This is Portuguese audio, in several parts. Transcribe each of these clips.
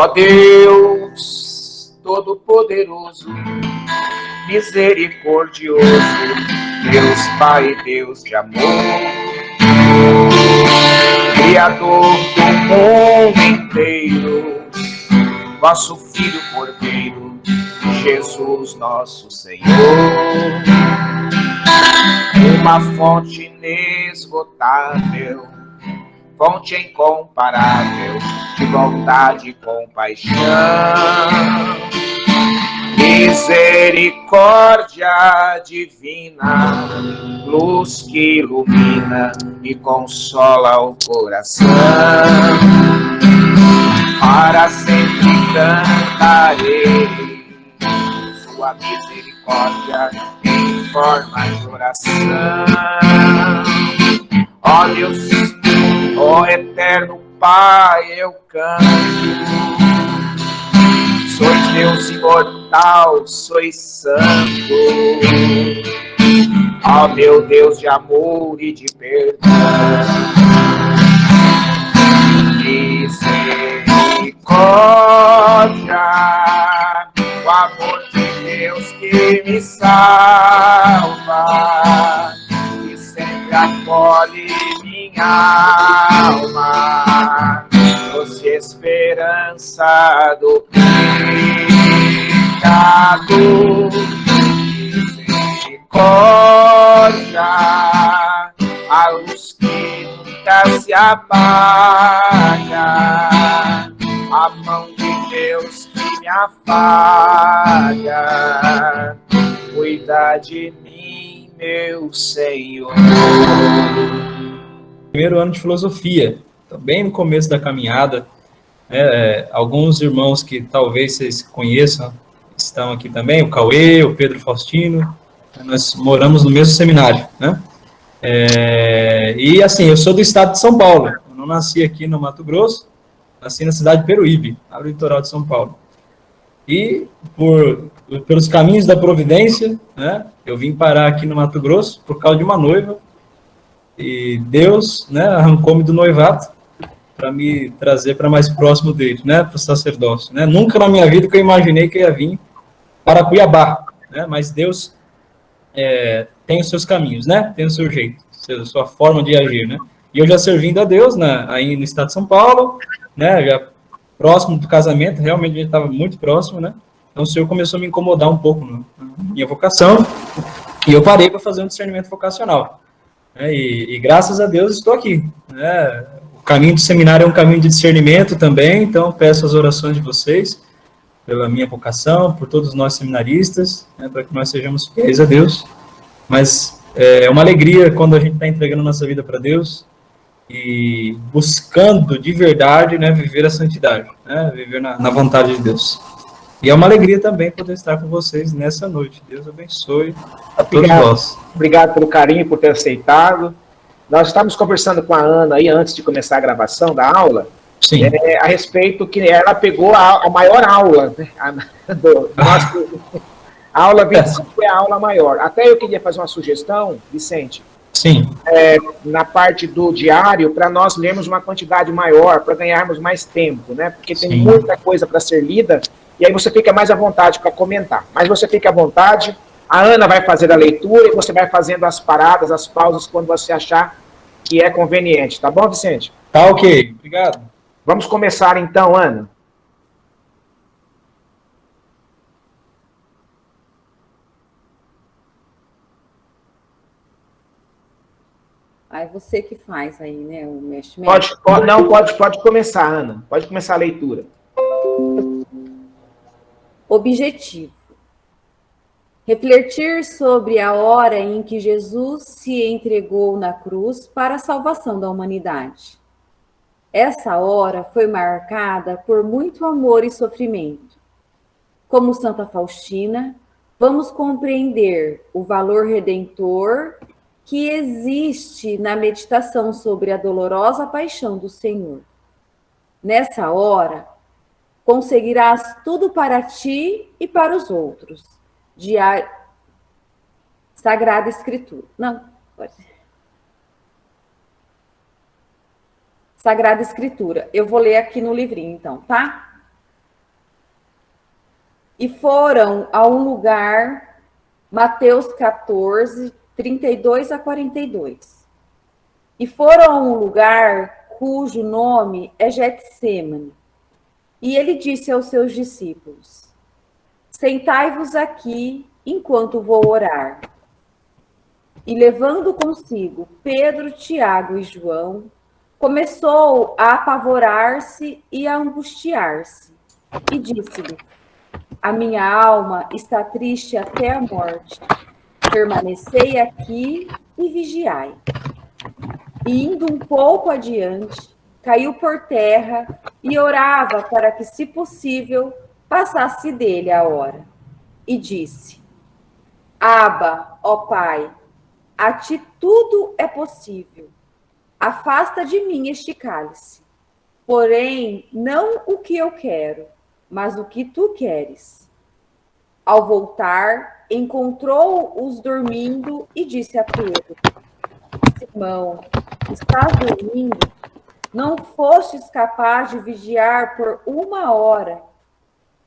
Ó Deus Todo-Poderoso, misericordioso, Deus Pai, Deus de amor, Criador do mundo inteiro, vosso Filho Cordeiro, Jesus nosso Senhor, uma fonte inesgotável, fonte incomparável de bondade e compaixão, misericórdia divina, luz que ilumina e consola o coração. Para sempre cantarei sua misericórdia em forma de oração. Ó Deus, ó eterno Pai, eu canto. Sois Deus imortal, sois santo. Ó meu Deus de amor e de perdão. Misericórdia, o amor de Deus que me salva e sempre acolhe minha alma, doce esperança do pecado. Misericórdia, a luz que nunca se apaga, a mão de Deus que me afaga, cuida de mim, meu Senhor. Primeiro ano de filosofia, então, bem no começo da caminhada, alguns irmãos que talvez vocês conheçam estão aqui também, o Cauê, o Pedro Faustino, nós moramos no mesmo seminário, né? E assim, eu sou do estado de São Paulo, eu não nasci aqui no Mato Grosso, nasci na cidade de Peruíbe, no litoral de São Paulo. E pelos caminhos da providência, né, eu vim parar aqui no Mato Grosso por causa de uma noiva, e Deus, né, arrancou-me do noivado para me trazer para mais próximo dele, né, para o sacerdócio. Né? Nunca na minha vida que eu imaginei que eu ia vir para Cuiabá, né, mas Deus tem os seus caminhos, né, tem o seu jeito, a sua forma de agir. Né? E eu já servindo a Deus, né, aí no estado de São Paulo, né, já próximo do casamento, realmente a gente estava muito próximo, né, então o Senhor começou a me incomodar um pouco na minha vocação, e eu parei para fazer um discernimento vocacional. E graças a Deus estou aqui. Né? O caminho do seminário é um caminho de discernimento também, então peço as orações de vocês pela minha vocação, por todos nós seminaristas, né, para que nós sejamos fiéis a Deus. Mas é uma alegria quando a gente está entregando nossa vida para Deus e buscando de verdade, né, viver a santidade, né, viver na vontade de Deus. E é uma alegria também poder estar com vocês nessa noite. Deus abençoe a todos nós. Obrigado pelo carinho, por ter aceitado. Nós estávamos conversando com a Ana aí antes de começar a gravação da aula. Sim. A respeito que ela pegou a maior aula, né, a aula 25 é a aula maior. Até eu queria fazer uma sugestão, Vicente. Sim. Na parte do diário, para nós lermos uma quantidade maior, para ganharmos mais tempo, né? Porque tem muita coisa para ser lida, e aí você fica mais à vontade para comentar. Mas você fica à vontade, a Ana vai fazer a leitura e você vai fazendo as paradas, as pausas, quando você achar que é conveniente. Tá bom, Vicente? Tá ok, obrigado. Vamos começar então, Ana. Aí você que faz aí, né, o meximento. Pode começar, Ana. Pode começar a leitura. Objetivo: refletir sobre a hora em que Jesus se entregou na cruz para a salvação da humanidade. Essa hora foi marcada por muito amor e sofrimento. Como Santa Faustina, vamos compreender o valor redentor que existe na meditação sobre a dolorosa paixão do Senhor. Nessa hora, conseguirás tudo para ti e para os outros. Sagrada Escritura. Não, pode. Sagrada Escritura. Eu vou ler aqui no livrinho, então, tá? E foram a um lugar, Mateus 14, 32 a 42. E foram a um lugar cujo nome é Getsêmani. E ele disse aos seus discípulos: sentai-vos aqui enquanto vou orar. E levando consigo Pedro, Tiago e João, começou a apavorar-se e a angustiar-se. E disse-lhe: a minha alma está triste até a morte. Permanecei aqui e vigiai. E indo um pouco adiante, caiu por terra e orava para que, se possível, passasse dele a hora. E disse: Abba, ó Pai, a ti tudo é possível. Afasta de mim este cálice. Porém, não o que eu quero, mas o que tu queres. Ao voltar, encontrou-os dormindo e disse a Pedro: Simão, estás dormindo? Não fostes capaz de vigiar por 1 hora?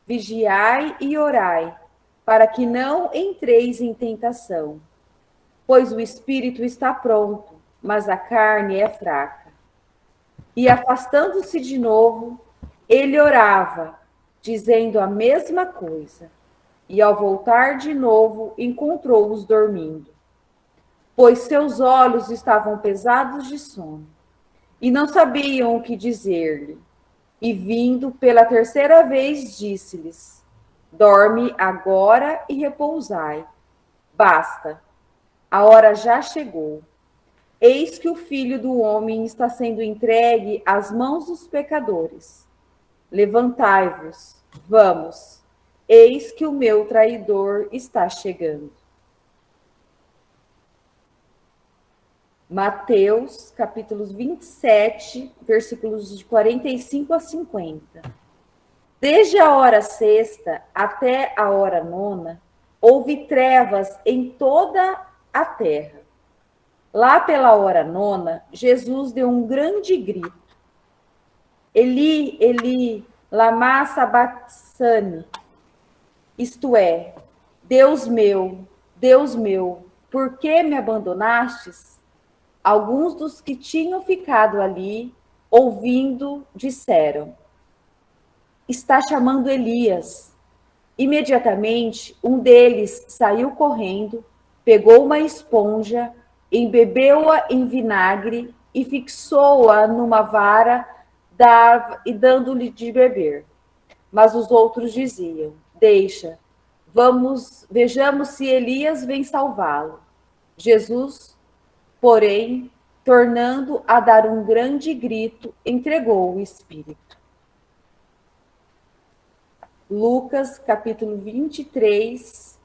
Vigiai e orai, para que não entreis em tentação. Pois o espírito está pronto, mas a carne é fraca. E afastando-se de novo, ele orava, dizendo a mesma coisa. E ao voltar de novo, encontrou-os dormindo, pois seus olhos estavam pesados de sono, e não sabiam o que dizer-lhe. E vindo pela terceira vez, disse-lhes: dorme agora e repousai. Basta, a hora já chegou. Eis que o Filho do Homem está sendo entregue às mãos dos pecadores. Levantai-vos, vamos, eis que o meu traidor está chegando. Mateus, capítulos 27, versículos de 45 a 50. Desde a hora sexta até a hora nona, houve trevas em toda a terra. Lá pela hora nona, Jesus deu um grande grito: Eli, Eli, lama sabachthani. Isto é, Deus meu, por que me abandonastes? Alguns dos que tinham ficado ali, ouvindo, disseram: está chamando Elias. Imediatamente, um deles saiu correndo, pegou uma esponja, embebeu-a em vinagre e fixou-a numa vara e dando-lhe de beber. Mas os outros diziam: deixa, vejamos se Elias vem salvá-lo. Jesus, porém, tornando a dar um grande grito, entregou o Espírito. Lucas, capítulo 23,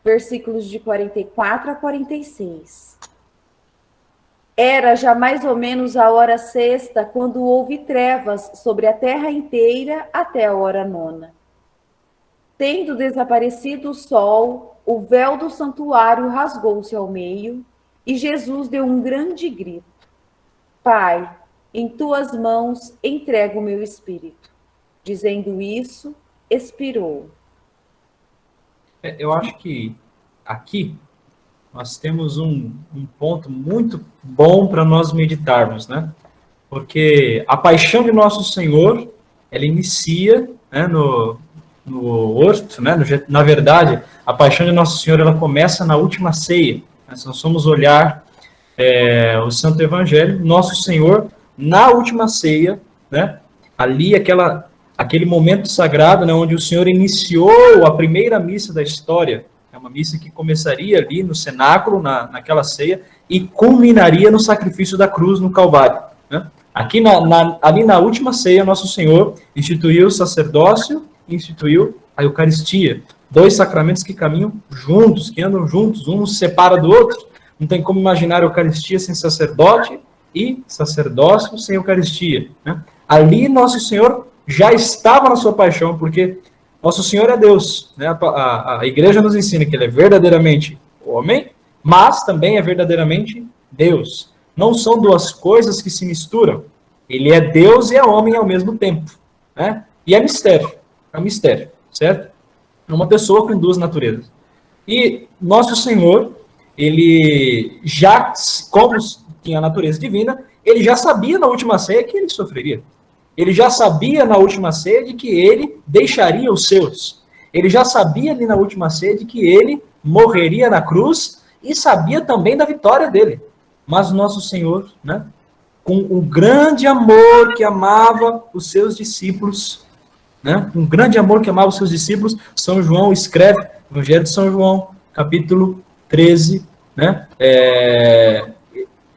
versículos de 44 a 46. Era já mais ou menos a hora sexta, quando houve trevas sobre a terra inteira até a hora nona. Tendo desaparecido o sol, o véu do santuário rasgou-se ao meio, e Jesus deu um grande grito: Pai, em tuas mãos entrego o meu espírito. Dizendo isso, expirou. Eu acho que aqui nós temos um ponto muito bom para nós meditarmos, né? Porque a paixão de Nosso Senhor, ela inicia, né, no horto, né? Na verdade, a paixão de Nosso Senhor, ela começa na última ceia. Né? Se nós formos olhar o Santo Evangelho, Nosso Senhor, na última ceia, né? Ali aquele momento sagrado, né, onde o Senhor iniciou a primeira missa da história, é uma missa que começaria ali no cenáculo, naquela ceia, e culminaria no sacrifício da cruz no Calvário. Né? Aqui ali na última ceia, Nosso Senhor instituiu o sacerdócio, instituiu a Eucaristia. 2 sacramentos que caminham juntos, que andam juntos, um se separa do outro. Não tem como imaginar a Eucaristia sem sacerdote e sacerdócio sem Eucaristia. Né? Ali Nosso Senhor já estava na sua paixão, porque Nosso Senhor é Deus. Né? A igreja nos ensina que Ele é verdadeiramente homem, mas também é verdadeiramente Deus. Não são duas coisas que se misturam. Ele é Deus e é homem ao mesmo tempo. Né? E é mistério. É um mistério, certo? É uma pessoa com duas naturezas. E nosso Senhor, ele já, como tinha a natureza divina, ele já sabia na última ceia que ele sofreria. Ele já sabia na última ceia de que ele deixaria os seus. Ele já sabia ali na última ceia de que ele morreria na cruz e sabia também da vitória dele. Mas nosso Senhor, né, com o grande amor que amava os seus discípulos, né, um grande amor que amava os seus discípulos, São João escreve, Evangelho de São João, capítulo 13, né,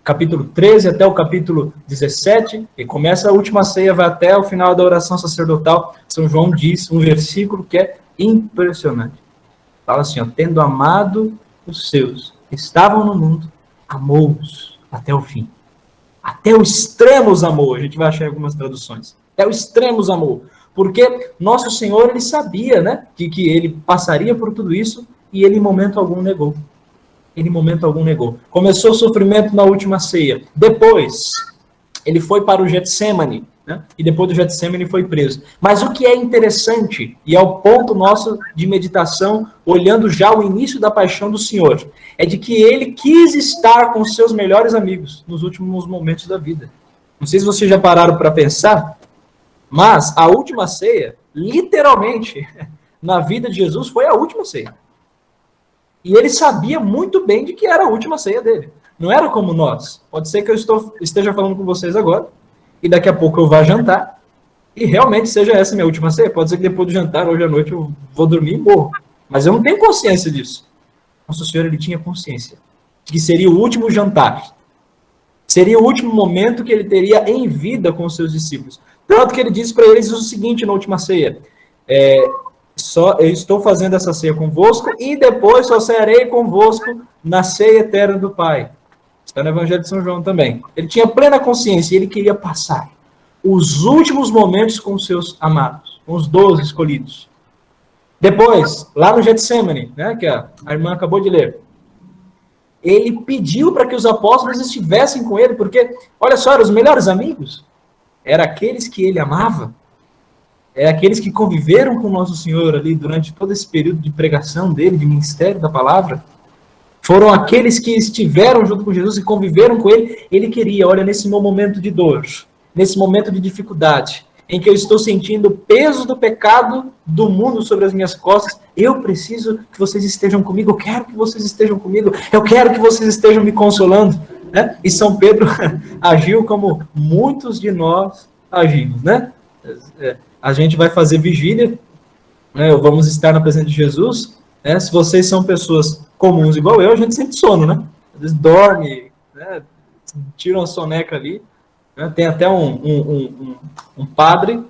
capítulo 13 até o capítulo 17, e começa a última ceia, vai até o final da oração sacerdotal. São João diz um versículo que é impressionante. Fala assim, ó, tendo amado os seus que estavam no mundo, amou-os até o fim. Até o extremo os amou, a gente vai achar em algumas traduções. Até o extremo os amou. Porque nosso Senhor, ele sabia, né, que ele passaria por tudo isso, e ele em momento algum negou. Ele em momento algum negou. Começou o sofrimento na última ceia. Depois, ele foi para o Getsemane, né? E depois do Getsemane foi preso. Mas o que é interessante, e é o ponto nosso de meditação, olhando já o início da paixão do Senhor, é de que ele quis estar com seus melhores amigos nos últimos momentos da vida. Não sei se vocês já pararam para pensar, mas a última ceia, literalmente, na vida de Jesus, foi a última ceia. E ele sabia muito bem de que era a última ceia dele. Não era como nós. Pode ser que eu esteja falando com vocês agora, e daqui a pouco eu vá jantar, e realmente seja essa minha última ceia. Pode ser que depois do jantar, hoje à noite, eu vou dormir e morro. Mas eu não tenho consciência disso. Nosso Senhor, ele tinha consciência de que seria o último jantar. Seria o último momento que ele teria em vida com os seus discípulos. Tanto que ele disse para eles o seguinte na última ceia: eu estou fazendo essa ceia convosco e depois só cearei convosco na ceia eterna do Pai. Está no Evangelho de São João também. Ele tinha plena consciência e ele queria passar os últimos momentos com os seus amados, com os 12 escolhidos. Depois, lá no Getsemane, né, que a irmã acabou de ler, ele pediu para que os apóstolos estivessem com ele, porque, olha só, eram os melhores amigos. Eram aqueles que ele amava. É aqueles que conviveram com o nosso Senhor ali durante todo esse período de pregação dele, de ministério da palavra. Foram aqueles que estiveram junto com Jesus e conviveram com ele. Ele queria, olha, nesse meu momento de dor, nesse momento de dificuldade, em que eu estou sentindo o peso do pecado do mundo sobre as minhas costas, eu preciso que vocês estejam comigo, eu quero que vocês estejam comigo, eu quero que vocês estejam me consolando. Né? E São Pedro agiu como muitos de nós agimos, né? A gente vai fazer vigília, né? Vamos estar na presença de Jesus, né? Se vocês são pessoas comuns igual eu, a gente sente sono, né? Às vezes dorme, né? Tira uma soneca ali, né? Tem até um padre,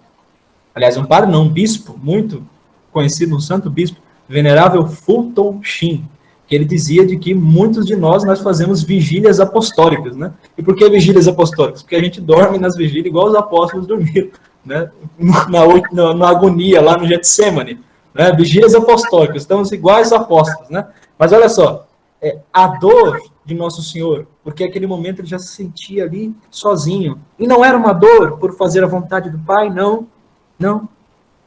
aliás, um bispo muito conhecido, um santo bispo, venerável Fulton Sheen, que ele dizia de que muitos de nós fazemos vigílias apostólicas, né? E por que vigílias apostólicas? Porque a gente dorme nas vigílias igual os apóstolos dormiram, né? Na agonia, lá no Getsemane, né? Vigílias apostólicas, estamos iguais aos apóstolos, né? Mas olha só, a dor de Nosso Senhor, porque naquele momento ele já se sentia ali sozinho, e não era uma dor por fazer a vontade do Pai, não.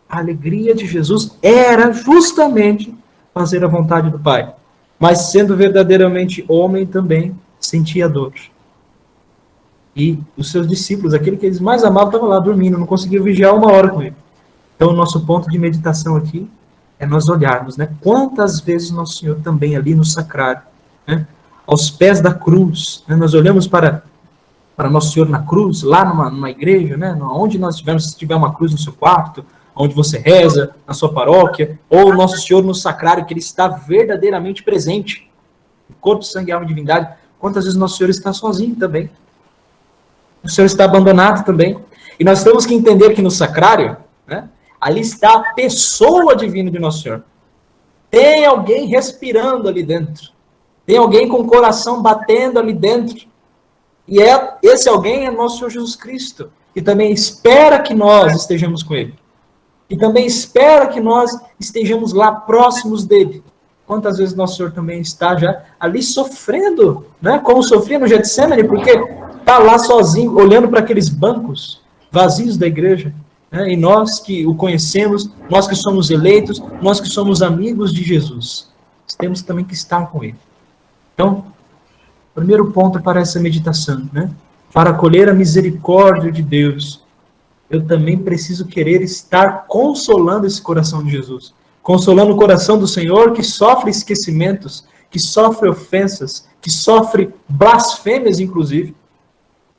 A alegria de Jesus era justamente fazer a vontade do Pai. Mas sendo verdadeiramente homem também sentia dor. E os seus discípulos, aquele que eles mais amavam, estavam lá dormindo, não conseguiam vigiar uma hora com ele. Então o nosso ponto de meditação aqui é nós olharmos, né? Quantas vezes Nosso Senhor também ali no sacrário, né? Aos pés da cruz, né? Nós olhamos para Nosso Senhor na cruz, lá numa igreja, né? Onde nós estivermos, se tiver uma cruz no seu quarto, onde você reza, na sua paróquia, ou Nosso Senhor no sacrário, que ele está verdadeiramente presente, corpo, sangue, alma e divindade. Quantas vezes Nosso Senhor está sozinho também? O Senhor está abandonado também. E nós temos que entender que no sacrário, né, ali está a pessoa divina de Nosso Senhor. Tem alguém respirando ali dentro. Tem alguém com o coração batendo ali dentro. E esse alguém é Nosso Senhor Jesus Cristo, que também espera que nós estejamos com ele. E também espera que nós estejamos lá próximos dele. Quantas vezes Nosso Senhor também está já ali sofrendo, né? Como sofria no Getsemane, porque está lá sozinho, olhando para aqueles bancos vazios da igreja, né? E nós que o conhecemos, nós que somos eleitos, nós que somos amigos de Jesus, temos também que estar com ele. Então, primeiro ponto para essa meditação, né? Para acolher a misericórdia de Deus, eu também preciso querer estar consolando esse coração de Jesus, consolando o coração do Senhor que sofre esquecimentos, que sofre ofensas, que sofre blasfêmias, inclusive.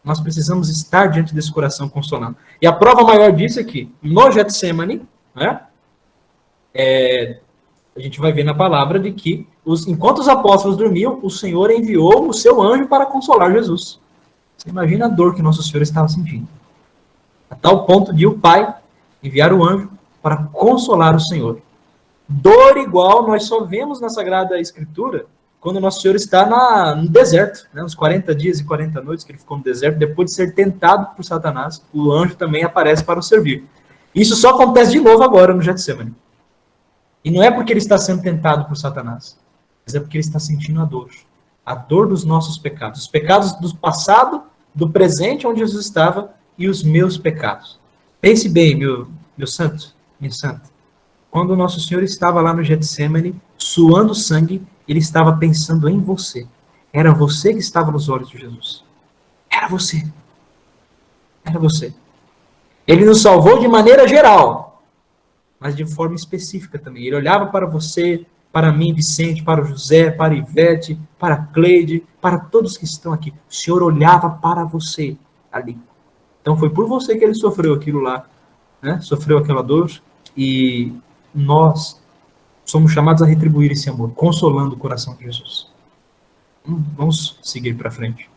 Nós precisamos estar diante desse coração consolando. E a prova maior disso é que, no Getsemane, né, a gente vai ver na palavra de que, enquanto os apóstolos dormiam, o Senhor enviou o seu anjo para consolar Jesus. Você imagina a dor que Nosso Senhor estava sentindo. A tal ponto de o Pai enviar o anjo para consolar o Senhor. Dor igual nós só vemos na Sagrada Escritura quando Nosso Senhor está no deserto, né? Uns 40 dias e 40 noites que ele ficou no deserto, depois de ser tentado por Satanás, o anjo também aparece para o servir. Isso só acontece de novo agora no Getsemane. E não é porque ele está sendo tentado por Satanás, mas é porque ele está sentindo a dor dos nossos pecados, os pecados do passado, do presente, onde Jesus estava, e os meus pecados. Pense bem, meu santo, minha santa. Quando o Nosso Senhor estava lá no Getsemane, suando sangue, ele estava pensando em você. Era você que estava nos olhos de Jesus. Era você. Era você. Ele nos salvou de maneira geral, mas de forma específica também. Ele olhava para você, para mim, Vicente, para o José, para a Ivete, para a Cleide, para todos que estão aqui. O Senhor olhava para você ali. Então foi por você que ele sofreu aquilo lá, né? Sofreu aquela dor, e nós somos chamados a retribuir esse amor, consolando o coração de Jesus. Vamos seguir para frente.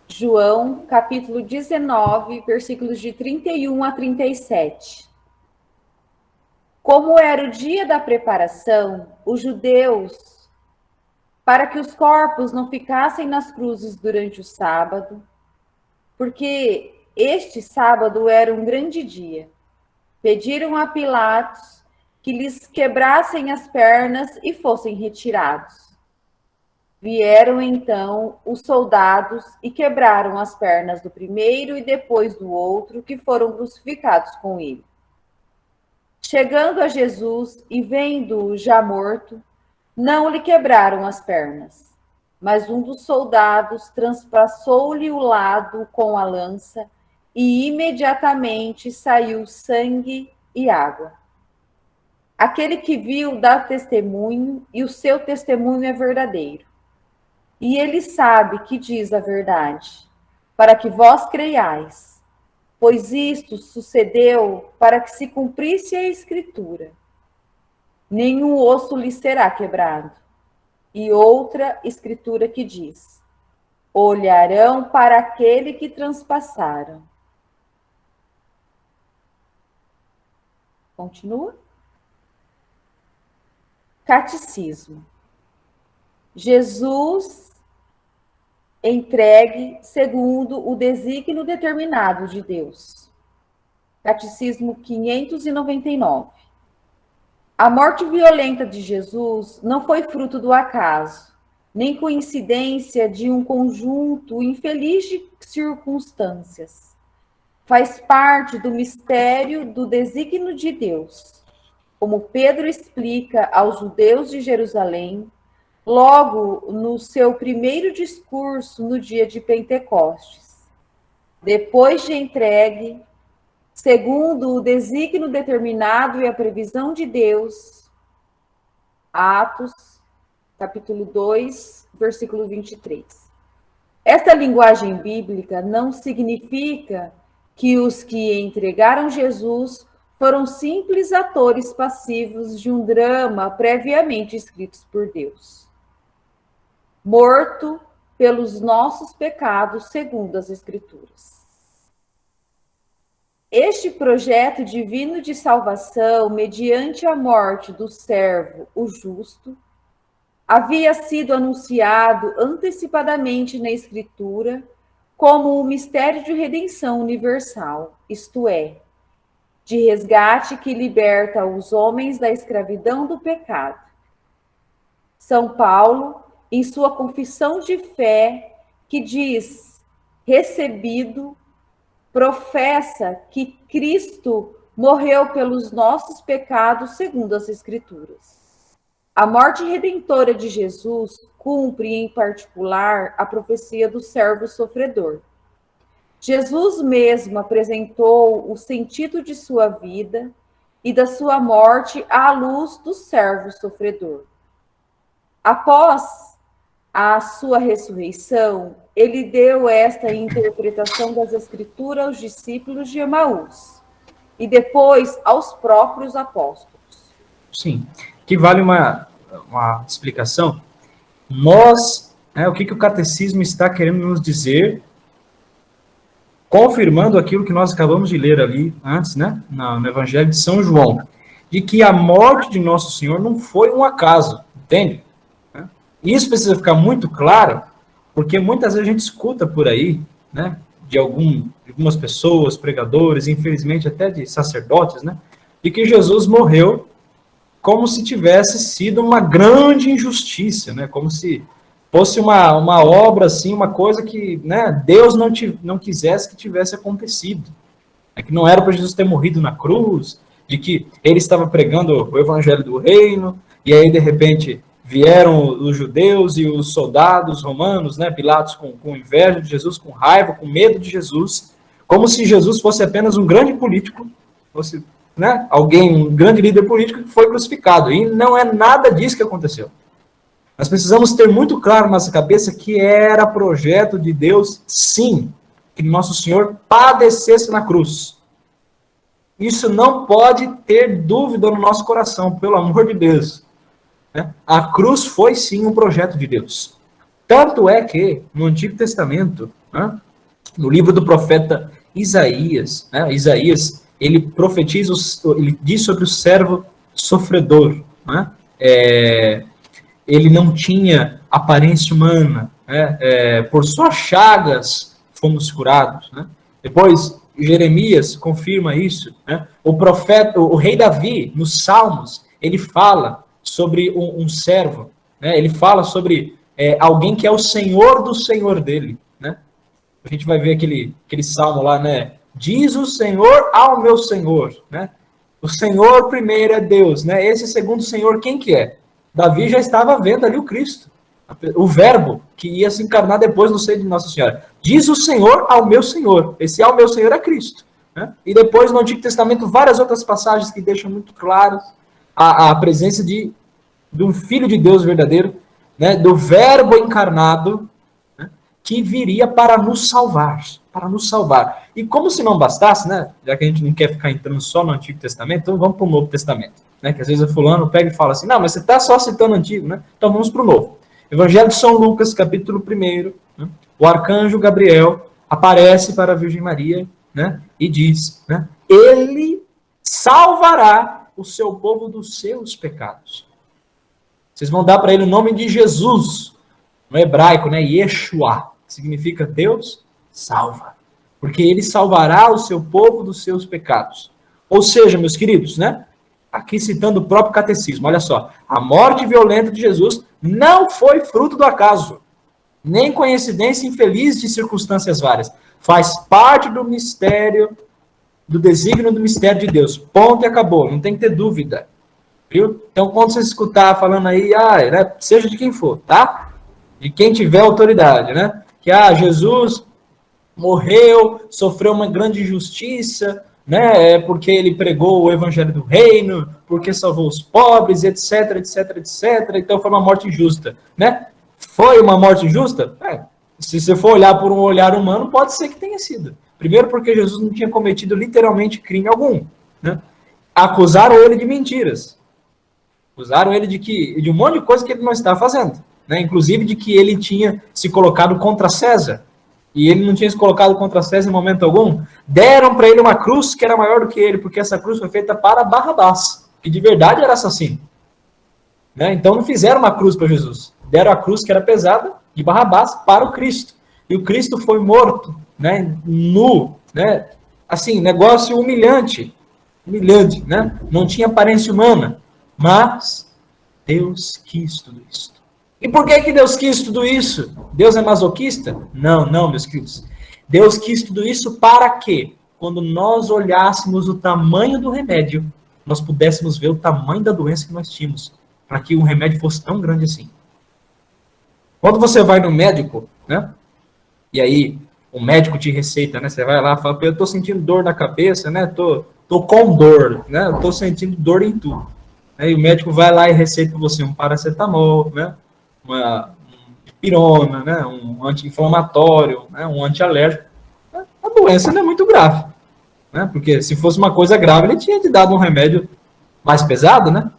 João, capítulo 19, versículos de 31 a 37. Como era o dia da preparação, os judeus, para que os corpos não ficassem nas cruzes durante o sábado, porque este sábado era um grande dia, pediram a Pilatos que lhes quebrassem as pernas e fossem retirados. Vieram então os soldados e quebraram as pernas do primeiro e depois do outro, que foram crucificados com ele. Chegando a Jesus e vendo-o já morto, não lhe quebraram as pernas, mas um dos soldados transpassou-lhe o lado com a lança e imediatamente saiu sangue e água. Aquele que viu dá testemunho, e o seu testemunho é verdadeiro. E ele sabe que diz a verdade, para que vós creiais, pois isto sucedeu para que se cumprisse a Escritura. Nenhum osso lhe será quebrado. E outra Escritura que diz: olharão para aquele que transpassaram. Continua. Catecismo. Jesus entregue segundo o desígnio determinado de Deus. Catecismo 599. A morte violenta de Jesus não foi fruto do acaso, nem coincidência de um conjunto infeliz de circunstâncias. Faz parte do mistério do desígnio de Deus, como Pedro explica aos judeus de Jerusalém, logo no seu primeiro discurso no dia de Pentecostes. Depois de entregue, segundo o desígnio determinado e a previsão de Deus, Atos, capítulo 2, versículo 23. Esta linguagem bíblica não significa que os que entregaram Jesus foram simples atores passivos de um drama previamente escritos por Deus. Morto pelos nossos pecados, segundo as Escrituras. Este projeto divino de salvação, mediante a morte do servo, o justo, havia sido anunciado antecipadamente na Escritura como o mistério de redenção universal, isto é, de resgate que liberta os homens da escravidão do pecado. São Paulo, em sua confissão de fé, que diz: recebido, professa que Cristo morreu pelos nossos pecados segundo as Escrituras. A morte redentora de Jesus cumpre, em particular, a profecia do servo sofredor. Jesus mesmo apresentou o sentido de sua vida e da sua morte à luz do servo sofredor. Após a sua ressurreição, ele deu esta interpretação das Escrituras aos discípulos de Emaús e depois aos próprios apóstolos. Sim, que vale uma explicação. Nós, o que o catecismo está querendo nos dizer, confirmando aquilo que nós acabamos de ler ali antes, né, no Evangelho de São João, de que a morte de Nosso Senhor não foi um acaso, entende? Isso precisa ficar muito claro, porque muitas vezes a gente escuta por aí, né, de algumas pessoas, pregadores, infelizmente até de sacerdotes, né, de que Jesus morreu como se tivesse sido uma grande injustiça, né, como se fosse uma obra, assim, uma coisa que, né, Deus não quisesse que tivesse acontecido. É que não era para Jesus ter morrido na cruz, de que ele estava pregando o evangelho do reino, e aí, de repente, vieram os judeus e os soldados romanos, né, Pilatos com inveja de Jesus, com raiva, com medo de Jesus, como se Jesus fosse apenas um grande político, fosse, né, um grande líder político que foi crucificado. E não é nada disso que aconteceu. Nós precisamos ter muito claro na nossa cabeça que era projeto de Deus, sim, que Nosso Senhor padecesse na cruz. Isso não pode ter dúvida no nosso coração, pelo amor de Deus. A cruz foi, sim, um projeto de Deus. Tanto é que, no Antigo Testamento, no livro do profeta Isaías, Isaías, ele profetiza, ele diz sobre o servo sofredor, ele não tinha aparência humana, por suas chagas fomos curados. Depois, Jeremias confirma isso. O profeta, o rei Davi, nos Salmos, ele fala sobre um servo, ele fala sobre alguém que é o senhor do senhor dele. A gente vai ver aquele salmo lá, diz o Senhor ao meu Senhor. O Senhor primeiro é Deus. Esse segundo Senhor, quem que é? Davi já estava vendo ali o Cristo, o verbo que ia se encarnar depois no seio de Nossa Senhora. Diz o Senhor ao meu Senhor. Esse ao meu Senhor é Cristo. E depois no Antigo Testamento várias outras passagens que deixam muito claro a presença de um Filho de Deus verdadeiro, do verbo encarnado, que viria para nos salvar. E como se não bastasse, já que a gente não quer ficar entrando só no Antigo Testamento, então vamos para o Novo Testamento. Que às vezes o fulano pega e fala assim, não, mas você está só citando o Antigo, Então vamos para o Novo. Evangelho de São Lucas, capítulo 1, o arcanjo Gabriel aparece para a Virgem Maria, e diz, ele salvará o seu povo dos seus pecados. Vocês vão dar para ele o nome de Jesus, no hebraico, Yeshua, que significa Deus salva. Porque ele salvará o seu povo dos seus pecados. Ou seja, meus queridos, aqui citando o próprio catecismo, olha só, a morte violenta de Jesus não foi fruto do acaso, nem coincidência infeliz de circunstâncias várias. Faz parte do mistério, do desígnio do mistério de Deus. Ponto e acabou, não tem que ter dúvida. Viu? Então, quando você escutar falando aí, seja de quem for, tá? De quem tiver autoridade, que Jesus morreu, sofreu uma grande injustiça, porque ele pregou o evangelho do reino, porque salvou os pobres, etc, etc, etc, então foi uma morte injusta, Foi uma morte injusta? Se você for olhar por um olhar humano, pode ser que tenha sido. Primeiro porque Jesus não tinha cometido literalmente crime algum, Acusaram ele de mentiras. Acusaram ele de um monte de coisa que ele não estava fazendo, Inclusive de que ele tinha se colocado contra César. E ele não tinha se colocado contra César em momento algum. Deram para ele uma cruz que era maior do que ele, porque essa cruz foi feita para Barrabás, que de verdade era assassino. Então não fizeram uma cruz para Jesus. Deram a cruz que era pesada, de Barrabás, para o Cristo. E o Cristo foi morto, nu, assim, negócio humilhante, não tinha aparência humana. Mas Deus quis tudo isso. E por que Deus quis tudo isso? Deus é masoquista? Não, meus queridos. Deus quis tudo isso para que, quando nós olhássemos o tamanho do remédio, nós pudéssemos ver o tamanho da doença que nós tínhamos, para que o remédio fosse tão grande assim. Quando você vai no médico, né? E aí o médico te receita, né? Você vai lá e fala, eu tô sentindo dor na cabeça, né? Tô com dor, né? Eu tô sentindo dor em tudo. Aí o médico vai lá e receita para você um paracetamol, né? Uma pirona, né? Um anti-inflamatório, né? Um antialérgico. A doença não é muito grave, né? Porque se fosse uma coisa grave, ele tinha te dado um remédio mais pesado, né?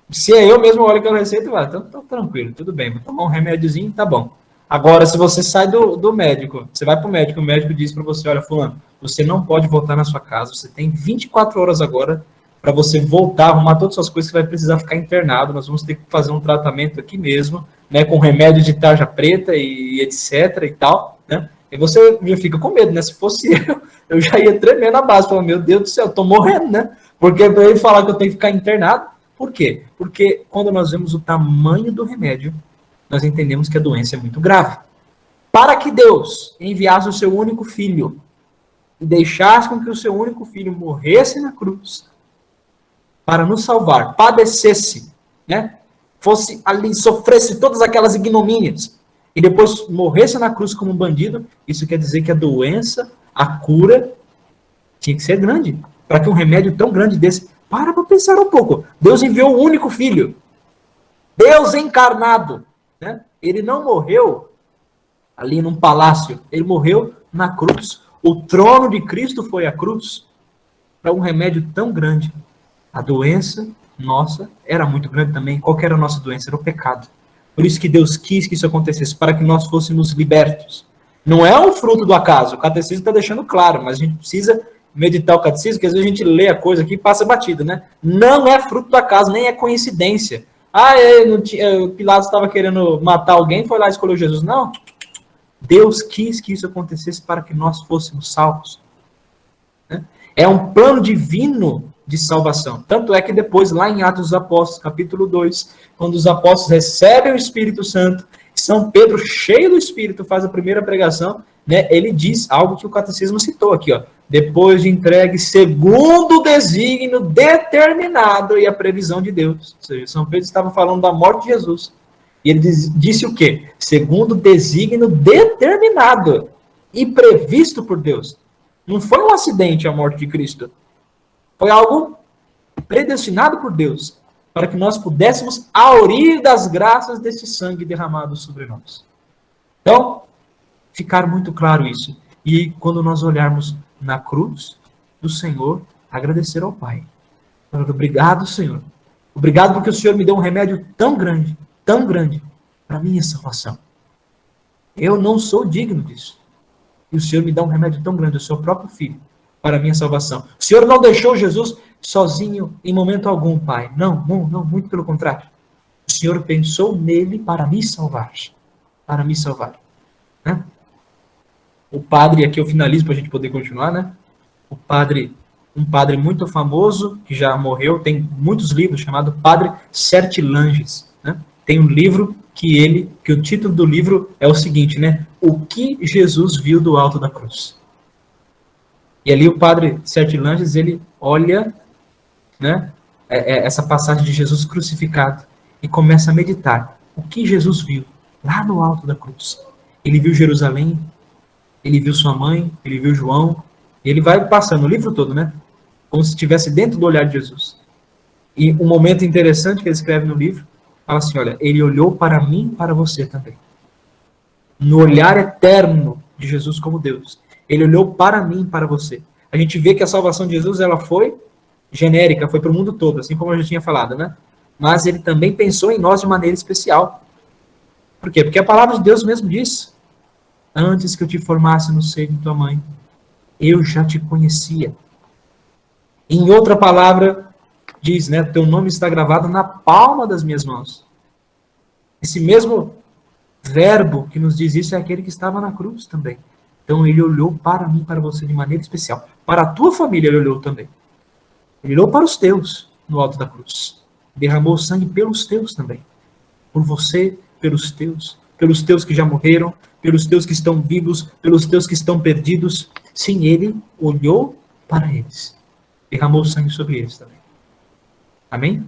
E se é eu mesmo olho aquela receita, vai, então tranquilo, tudo bem, vou tomar um remédiozinho, tá bom. Agora, se você sai do médico, você vai para o médico diz para você, olha, fulano, você não pode voltar na sua casa, você tem 24 horas agora para você voltar, arrumar todas as suas coisas, você vai precisar ficar internado, nós vamos ter que fazer um tratamento aqui mesmo, né, com remédio de tarja preta e etc e tal, né, e você já fica com medo, né, se fosse eu já ia tremer na base, falando, meu Deus do céu, eu tô morrendo, né, porque para ele falar que eu tenho que ficar internado, por quê? Porque quando nós vemos o tamanho do remédio, nós entendemos que a doença é muito grave. Para que Deus enviasse o seu único filho e deixasse com que o seu único filho morresse na cruz, para nos salvar, padecesse, né? Fosse ali, sofresse todas aquelas ignomínias, e depois morresse na cruz como um bandido, isso quer dizer que a doença, a cura, tinha que ser grande. Para que um remédio tão grande desse... Para pensar um pouco. Deus enviou o único filho. Deus encarnado. Né? Ele não morreu ali num palácio. Ele morreu na cruz. O trono de Cristo foi a cruz. Para um remédio tão grande. A doença nossa era muito grande também. Qual que era a nossa doença? Era o pecado. Por isso que Deus quis que isso acontecesse. Para que nós fôssemos libertos. Não é um fruto do acaso. O catecismo está deixando claro. Mas a gente precisa... meditar o catecismo, porque às vezes a gente lê a coisa aqui e passa batida, né? Não é fruto do acaso, nem é coincidência. O Pilatos estava querendo matar alguém, foi lá e escolheu Jesus. Não. Deus quis que isso acontecesse para que nós fôssemos salvos. Né? É um plano divino de salvação. Tanto é que depois, lá em Atos dos Apóstolos, capítulo 2, quando os apóstolos recebem o Espírito Santo, São Pedro, cheio do Espírito, faz a primeira pregação, né? Ele diz algo que o catecismo citou aqui, ó. Depois de entregue segundo o desígnio determinado e a previsão de Deus. Ou seja, São Pedro estava falando da morte de Jesus. E ele disse o quê? Segundo o desígnio determinado e previsto por Deus. Não foi um acidente a morte de Cristo. Foi algo predestinado por Deus, para que nós pudéssemos aurir das graças desse sangue derramado sobre nós. Então, ficar muito claro isso. E quando nós olharmos na cruz do Senhor, agradecer ao Pai. Obrigado, Senhor. Obrigado porque o Senhor me deu um remédio tão grande para minha salvação. Eu não sou digno disso. E o Senhor me dá um remédio tão grande, o seu próprio Filho, para a minha salvação. O Senhor não deixou Jesus sozinho em momento algum, Pai. Não, muito pelo contrário. O Senhor pensou nele para me salvar. Para me salvar. Né? O padre, aqui eu finalizo para a gente poder continuar, né? Um padre muito famoso, que já morreu, tem muitos livros, chamado Padre Sertilanges, né? Tem um livro que o título do livro é o seguinte, né? O que Jesus viu do alto da cruz. E ali o Padre Sertilanges, ele olha, né, essa passagem de Jesus crucificado e começa a meditar. O que Jesus viu lá no alto da cruz? Ele viu Jerusalém, ele viu sua mãe, ele viu João, e ele vai passando o livro todo, né? Como se estivesse dentro do olhar de Jesus. E um momento interessante que ele escreve no livro, fala assim, olha, ele olhou para mim e para você também. No olhar eterno de Jesus como Deus. Ele olhou para mim e para você. A gente vê que a salvação de Jesus, ela foi genérica, foi para o mundo todo, assim como eu já tinha falado, né? Mas ele também pensou em nós de maneira especial. Por quê? Porque a palavra de Deus mesmo diz, antes que eu te formasse no seio de tua mãe, eu já te conhecia. Em outra palavra, diz, né, teu nome está gravado na palma das minhas mãos. Esse mesmo verbo que nos diz isso é aquele que estava na cruz também. Então ele olhou para mim, para você de maneira especial. Para a tua família ele olhou também. Ele olhou para os teus no alto da cruz. Derramou sangue pelos teus também. Por você, pelos teus, pelos teus que já morreram, pelos teus que estão vivos, pelos teus que estão perdidos. Sim, ele olhou para eles, derramou sangue sobre eles também. Amém?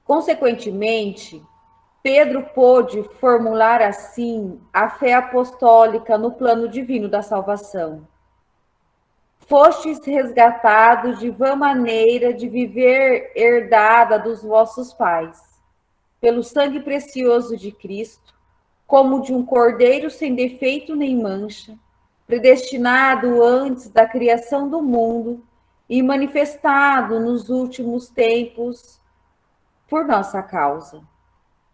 Consequentemente, Pedro pôde formular assim a fé apostólica no plano divino da salvação. Fostes resgatados de vã maneira de viver herdada dos vossos pais, pelo sangue precioso de Cristo, como de um cordeiro sem defeito nem mancha, predestinado antes da criação do mundo e manifestado nos últimos tempos por nossa causa.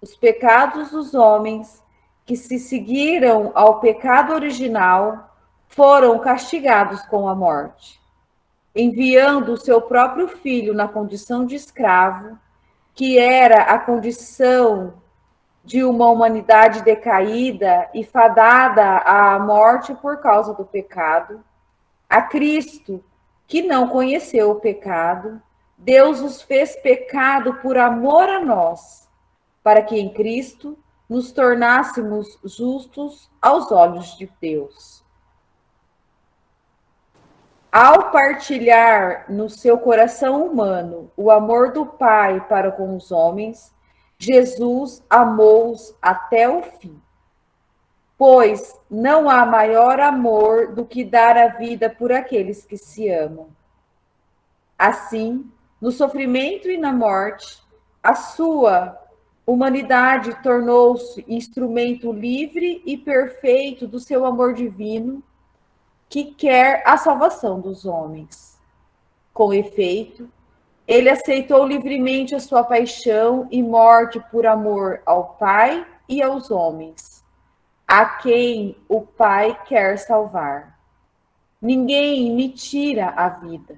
Os pecados dos homens que se seguiram ao pecado original foram castigados com a morte, enviando o seu próprio filho na condição de escravo, que era a condição de uma humanidade decaída e fadada à morte por causa do pecado, a Cristo, que não conheceu o pecado, Deus os fez pecado por amor a nós, para que em Cristo nos tornássemos justos aos olhos de Deus. Ao partilhar no seu coração humano o amor do Pai para com os homens, Jesus amou-os até o fim. Pois não há maior amor do que dar a vida por aqueles que se amam. Assim, no sofrimento e na morte, a sua humanidade tornou-se instrumento livre e perfeito do seu amor divino, que quer a salvação dos homens. Com efeito, ele aceitou livremente a sua paixão e morte por amor ao Pai e aos homens, a quem o Pai quer salvar. Ninguém me tira a vida,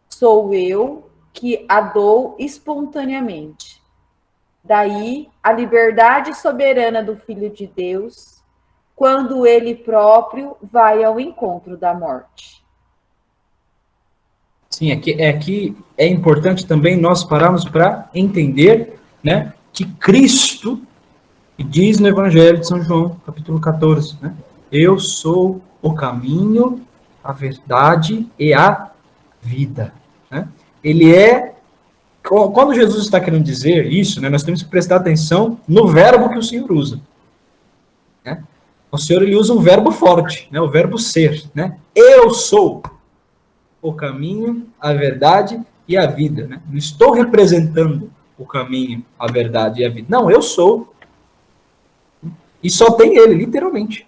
sou eu que a dou espontaneamente. Daí a liberdade soberana do Filho de Deus, quando ele próprio vai ao encontro da morte. Sim, aqui é importante também nós pararmos para entender, né, que Cristo, que diz no Evangelho de São João, capítulo 14, né, eu sou o caminho, a verdade e a vida. Né? Ele é, quando Jesus está querendo dizer isso, né, nós temos que prestar atenção no verbo que o Senhor usa. Né? O Senhor ele usa um verbo forte, né, o verbo ser. Né? Eu sou o caminho, a verdade e a vida. Né? Não estou representando o caminho, a verdade e a vida. Não, eu sou. E só tem ele, literalmente.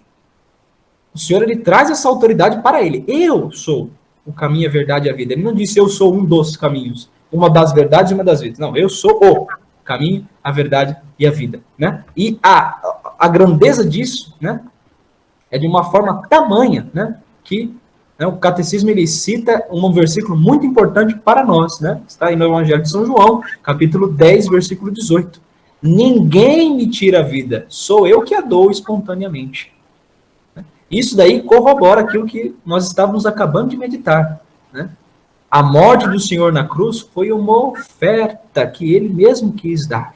O Senhor ele traz essa autoridade para ele. Eu sou o caminho, a verdade e a vida. Ele não disse eu sou um dos caminhos, uma das verdades e uma das vidas. Não, eu sou o caminho, a verdade e a vida. Né? E a grandeza disso, né, é de uma forma tamanha, né, que, né, o catecismo ele cita um versículo muito importante para nós. Né? Está aí no Evangelho de São João, capítulo 10, versículo 18. Ninguém me tira a vida, sou eu que a dou espontaneamente. Isso daí corrobora aquilo que nós estávamos acabando de meditar. Né? A morte do Senhor na cruz foi uma oferta que ele mesmo quis dar.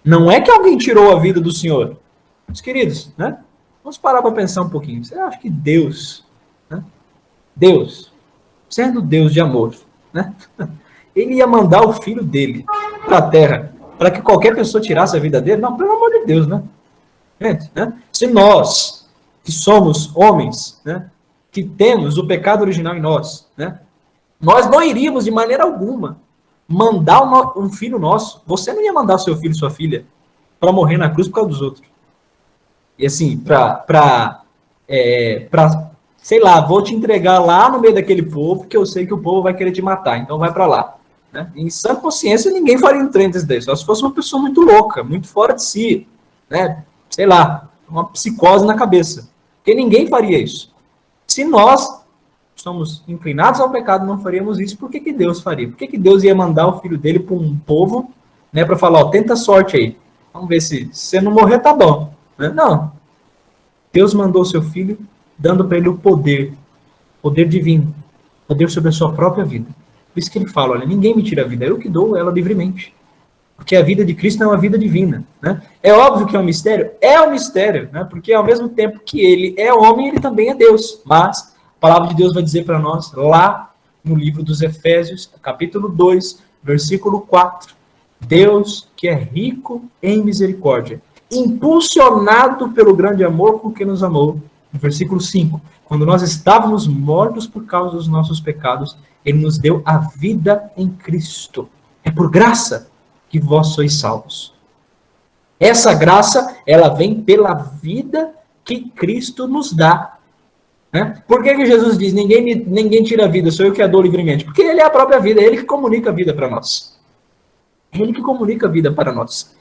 Não é que alguém tirou a vida do Senhor. Meus queridos, né? Vamos parar para pensar um pouquinho. Você acha que Deus, né? Deus, sendo Deus de amor, né? Ele ia mandar o filho dele para a terra para que qualquer pessoa tirasse a vida dele? Não, pelo amor de Deus, né? Gente, né? Se nós, que somos homens, né, que temos o pecado original em nós, né, nós não iríamos de maneira alguma mandar um filho nosso. Você não ia mandar seu filho e sua filha para morrer na cruz por causa dos outros. E assim, sei lá, vou te entregar lá no meio daquele povo, que eu sei que o povo vai querer te matar, então vai para lá. Né? Em sã consciência, ninguém faria um trem desse daí, só se fosse uma pessoa muito louca, muito fora de si, né? Sei lá, uma psicose na cabeça. Porque ninguém faria isso. Se nós somos inclinados ao pecado, não faríamos isso, por que Deus faria? Por que Deus ia mandar o filho dele para um povo, né, para falar, ó, tenta sorte aí. Vamos ver se você não morrer, tá bom. Né? Não. Deus mandou o seu filho, dando para ele o poder divino, poder sobre a sua própria vida. Por isso que ele fala, olha, ninguém me tira a vida, eu que dou ela livremente. Porque a vida de Cristo é uma vida divina, né? É óbvio que é um mistério? É um mistério, né? Porque ao mesmo tempo que ele é homem, ele também é Deus. Mas a palavra de Deus vai dizer para nós, lá no livro dos Efésios, capítulo 2, versículo 4, Deus que é rico em misericórdia, impulsionado pelo grande amor com que nos amou. No versículo 5, quando nós estávamos mortos por causa dos nossos pecados, ele nos deu a vida em Cristo. É por graça que vós sois salvos. Essa graça, ela vem pela vida que Cristo nos dá. Né? Por que Jesus diz, ninguém tira a vida, sou eu que a dou livremente? Porque ele é a própria vida, é ele que comunica a vida para nós. É ele que comunica a vida para nós.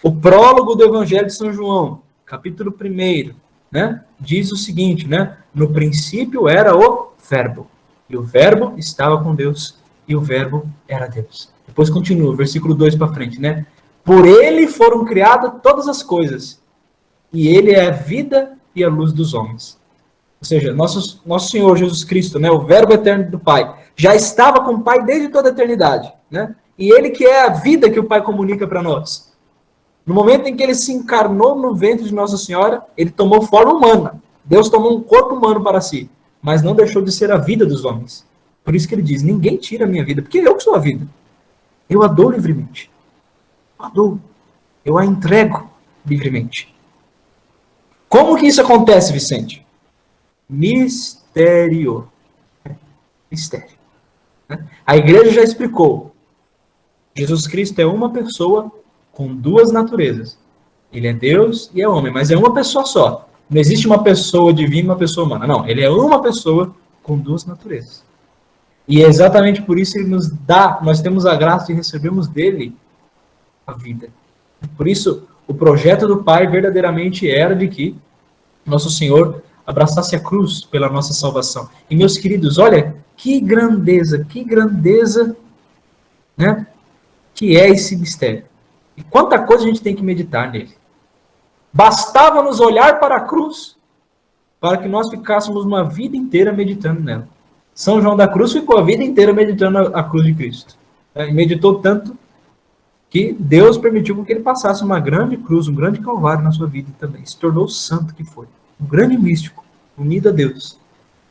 O prólogo do Evangelho de São João, capítulo 1, né, diz o seguinte, né? No princípio era o Verbo, e o Verbo estava com Deus, e o Verbo era Deus. Depois continua, versículo 2 para frente, né? Por ele foram criadas todas as coisas, e ele é a vida e a luz dos homens. Ou seja, nosso Senhor Jesus Cristo, né, o Verbo eterno do Pai, já estava com o Pai desde toda a eternidade, né? E ele que é a vida que o Pai comunica para nós. No momento em que ele se encarnou no ventre de Nossa Senhora, ele tomou forma humana. Deus tomou um corpo humano para si, mas não deixou de ser a vida dos homens. Por isso que ele diz, ninguém tira a minha vida, porque eu que sou a vida. Eu a dou livremente. Eu a dou. Eu a entrego livremente. Como que isso acontece, Vicente? Mistério. Mistério. A igreja já explicou. Jesus Cristo é uma pessoa com duas naturezas. Ele é Deus e é homem, mas é uma pessoa só. Não existe uma pessoa divina e uma pessoa humana. Não, ele é uma pessoa com duas naturezas. E é exatamente por isso que ele nos dá, nós temos a graça de recebermos dele a vida. Por isso, o projeto do Pai verdadeiramente era de que nosso Senhor abraçasse a cruz pela nossa salvação. E, meus queridos, olha que grandeza, né, que é esse mistério. E quanta coisa a gente tem que meditar nele. Bastava nos olhar para a cruz para que nós ficássemos uma vida inteira meditando nela. São João da Cruz ficou a vida inteira meditando a cruz de Cristo. E meditou tanto que Deus permitiu que ele passasse uma grande cruz, um grande calvário na sua vida também. Se tornou o santo que foi. Um grande místico, unido a Deus.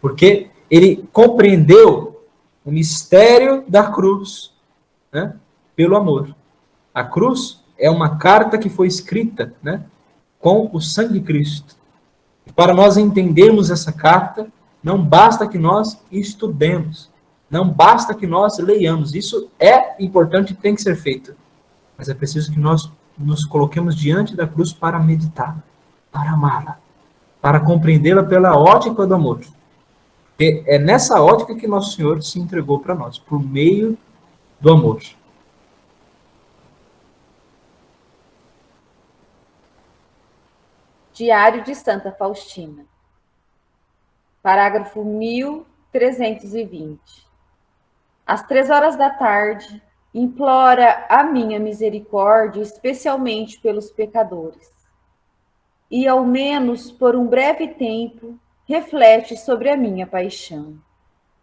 Porque ele compreendeu o mistério da cruz, né, pelo amor. A cruz é uma carta que foi escrita, né, com o sangue de Cristo. E para nós entendermos essa carta, não basta que nós estudemos, não basta que nós leiamos. Isso é importante e tem que ser feito. Mas é preciso que nós nos coloquemos diante da cruz para meditar, para amá-la, para compreendê-la pela ótica do amor. E é nessa ótica que nosso Senhor se entregou para nós, por meio do amor. Diário de Santa Faustina. Parágrafo 1320. Às 3 horas da tarde, implora a minha misericórdia, especialmente pelos pecadores. E, ao menos por um breve tempo, reflete sobre a minha paixão,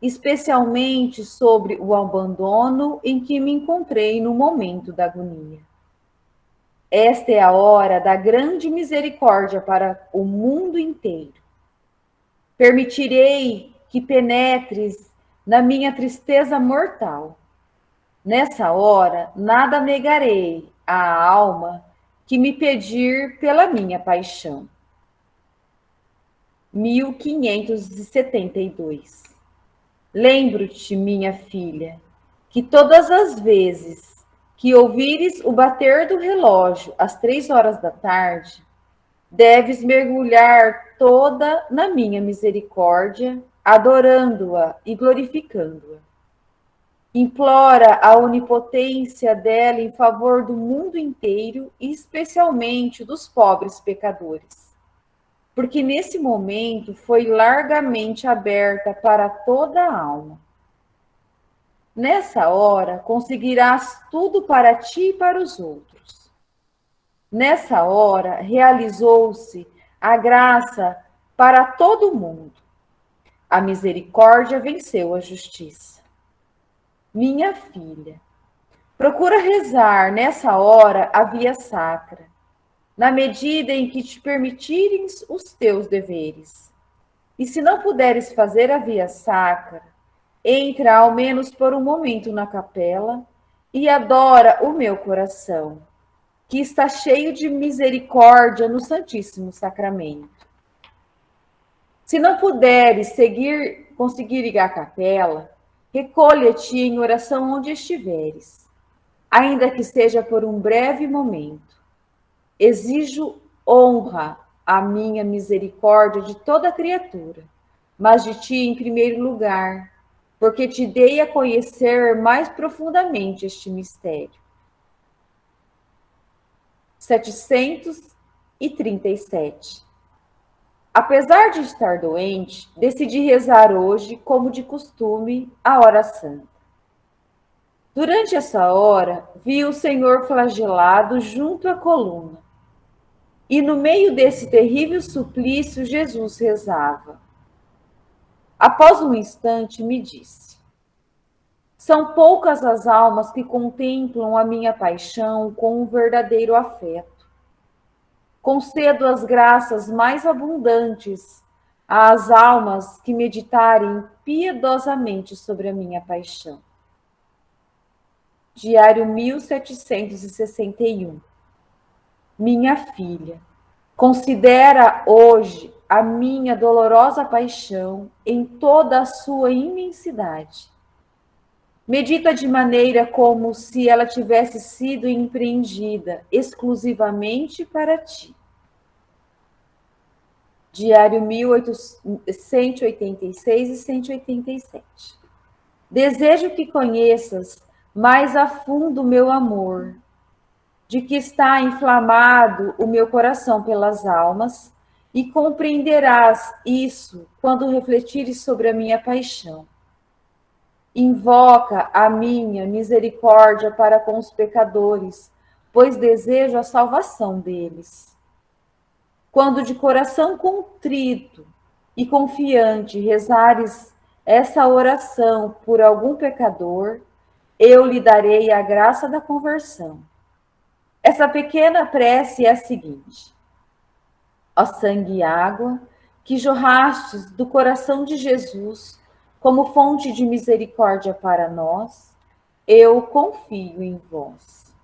especialmente sobre o abandono em que me encontrei no momento da agonia. Esta é a hora da grande misericórdia para o mundo inteiro. Permitirei que penetres na minha tristeza mortal. Nessa hora, nada negarei à alma que me pedir pela minha paixão. 1572. Lembro-te, minha filha, que todas as vezes que ouvires o bater do relógio às 3 horas da tarde, deves mergulhar toda na minha misericórdia, adorando-a e glorificando-a. Implora a onipotência dela em favor do mundo inteiro e especialmente dos pobres pecadores, porque nesse momento foi largamente aberta para toda a alma. Nessa hora conseguirás tudo para ti e para os outros. Nessa hora realizou-se a graça para todo mundo. A misericórdia venceu a justiça. minha filha, procura rezar nessa hora a via sacra, na medida em que te permitirem os teus deveres. E se não puderes fazer a via sacra, entra ao menos por um momento na capela e adora o meu coração, que está cheio de misericórdia no Santíssimo Sacramento. Se não puderes conseguir ir à capela, recolha-te em oração onde estiveres, ainda que seja por um breve momento. Exijo honra à minha misericórdia de toda criatura, mas de ti em primeiro lugar, porque te dei a conhecer mais profundamente este mistério. 737. Apesar de estar doente, decidi rezar hoje, como de costume, a hora santa. Durante essa hora, vi o Senhor flagelado junto à coluna. E no meio desse terrível suplício, Jesus rezava. Após um instante, me disse: são poucas as almas que contemplam a minha paixão com um verdadeiro afeto. Concedo as graças mais abundantes às almas que meditarem piedosamente sobre a minha paixão. Diário 1761. Minha filha, considera hoje a minha dolorosa paixão em toda a sua imensidade. Medita de maneira como se ela tivesse sido empreendida exclusivamente para ti. Diário 186 e 187. Desejo que conheças mais a fundo o meu amor, de que está inflamado o meu coração pelas almas, e compreenderás isso quando refletires sobre a minha paixão. Invoca a minha misericórdia para com os pecadores, pois desejo a salvação deles. Quando de coração contrito e confiante rezares essa oração por algum pecador, eu lhe darei a graça da conversão. Essa pequena prece é a seguinte: ó sangue e água, que jorrastes do coração de Jesus como fonte de misericórdia para nós, eu confio em vós.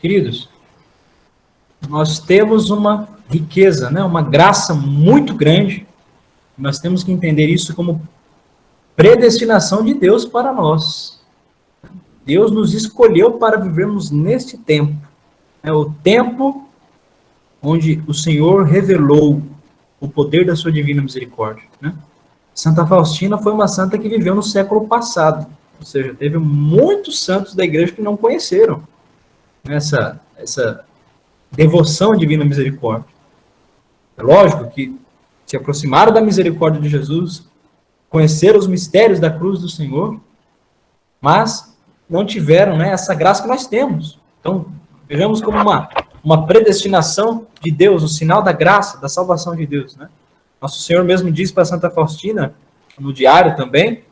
Queridos, nós temos uma riqueza, né? Uma graça muito grande. Nós temos que entender isso como predestinação de Deus para nós. Deus nos escolheu para vivermos neste tempo. É o tempo onde o Senhor revelou o poder da sua divina misericórdia, né? Santa Faustina foi uma santa que viveu no século passado, ou seja, teve muitos santos da igreja que não conheceram essa devoção à divina misericórdia. É lógico que se aproximaram da misericórdia de Jesus, conheceram os mistérios da cruz do Senhor, mas não tiveram, né, essa graça que nós temos. Então, vejamos como uma predestinação de Deus, o sinal da graça, da salvação de Deus, né? Nosso Senhor mesmo diz para Santa Faustina, no diário também,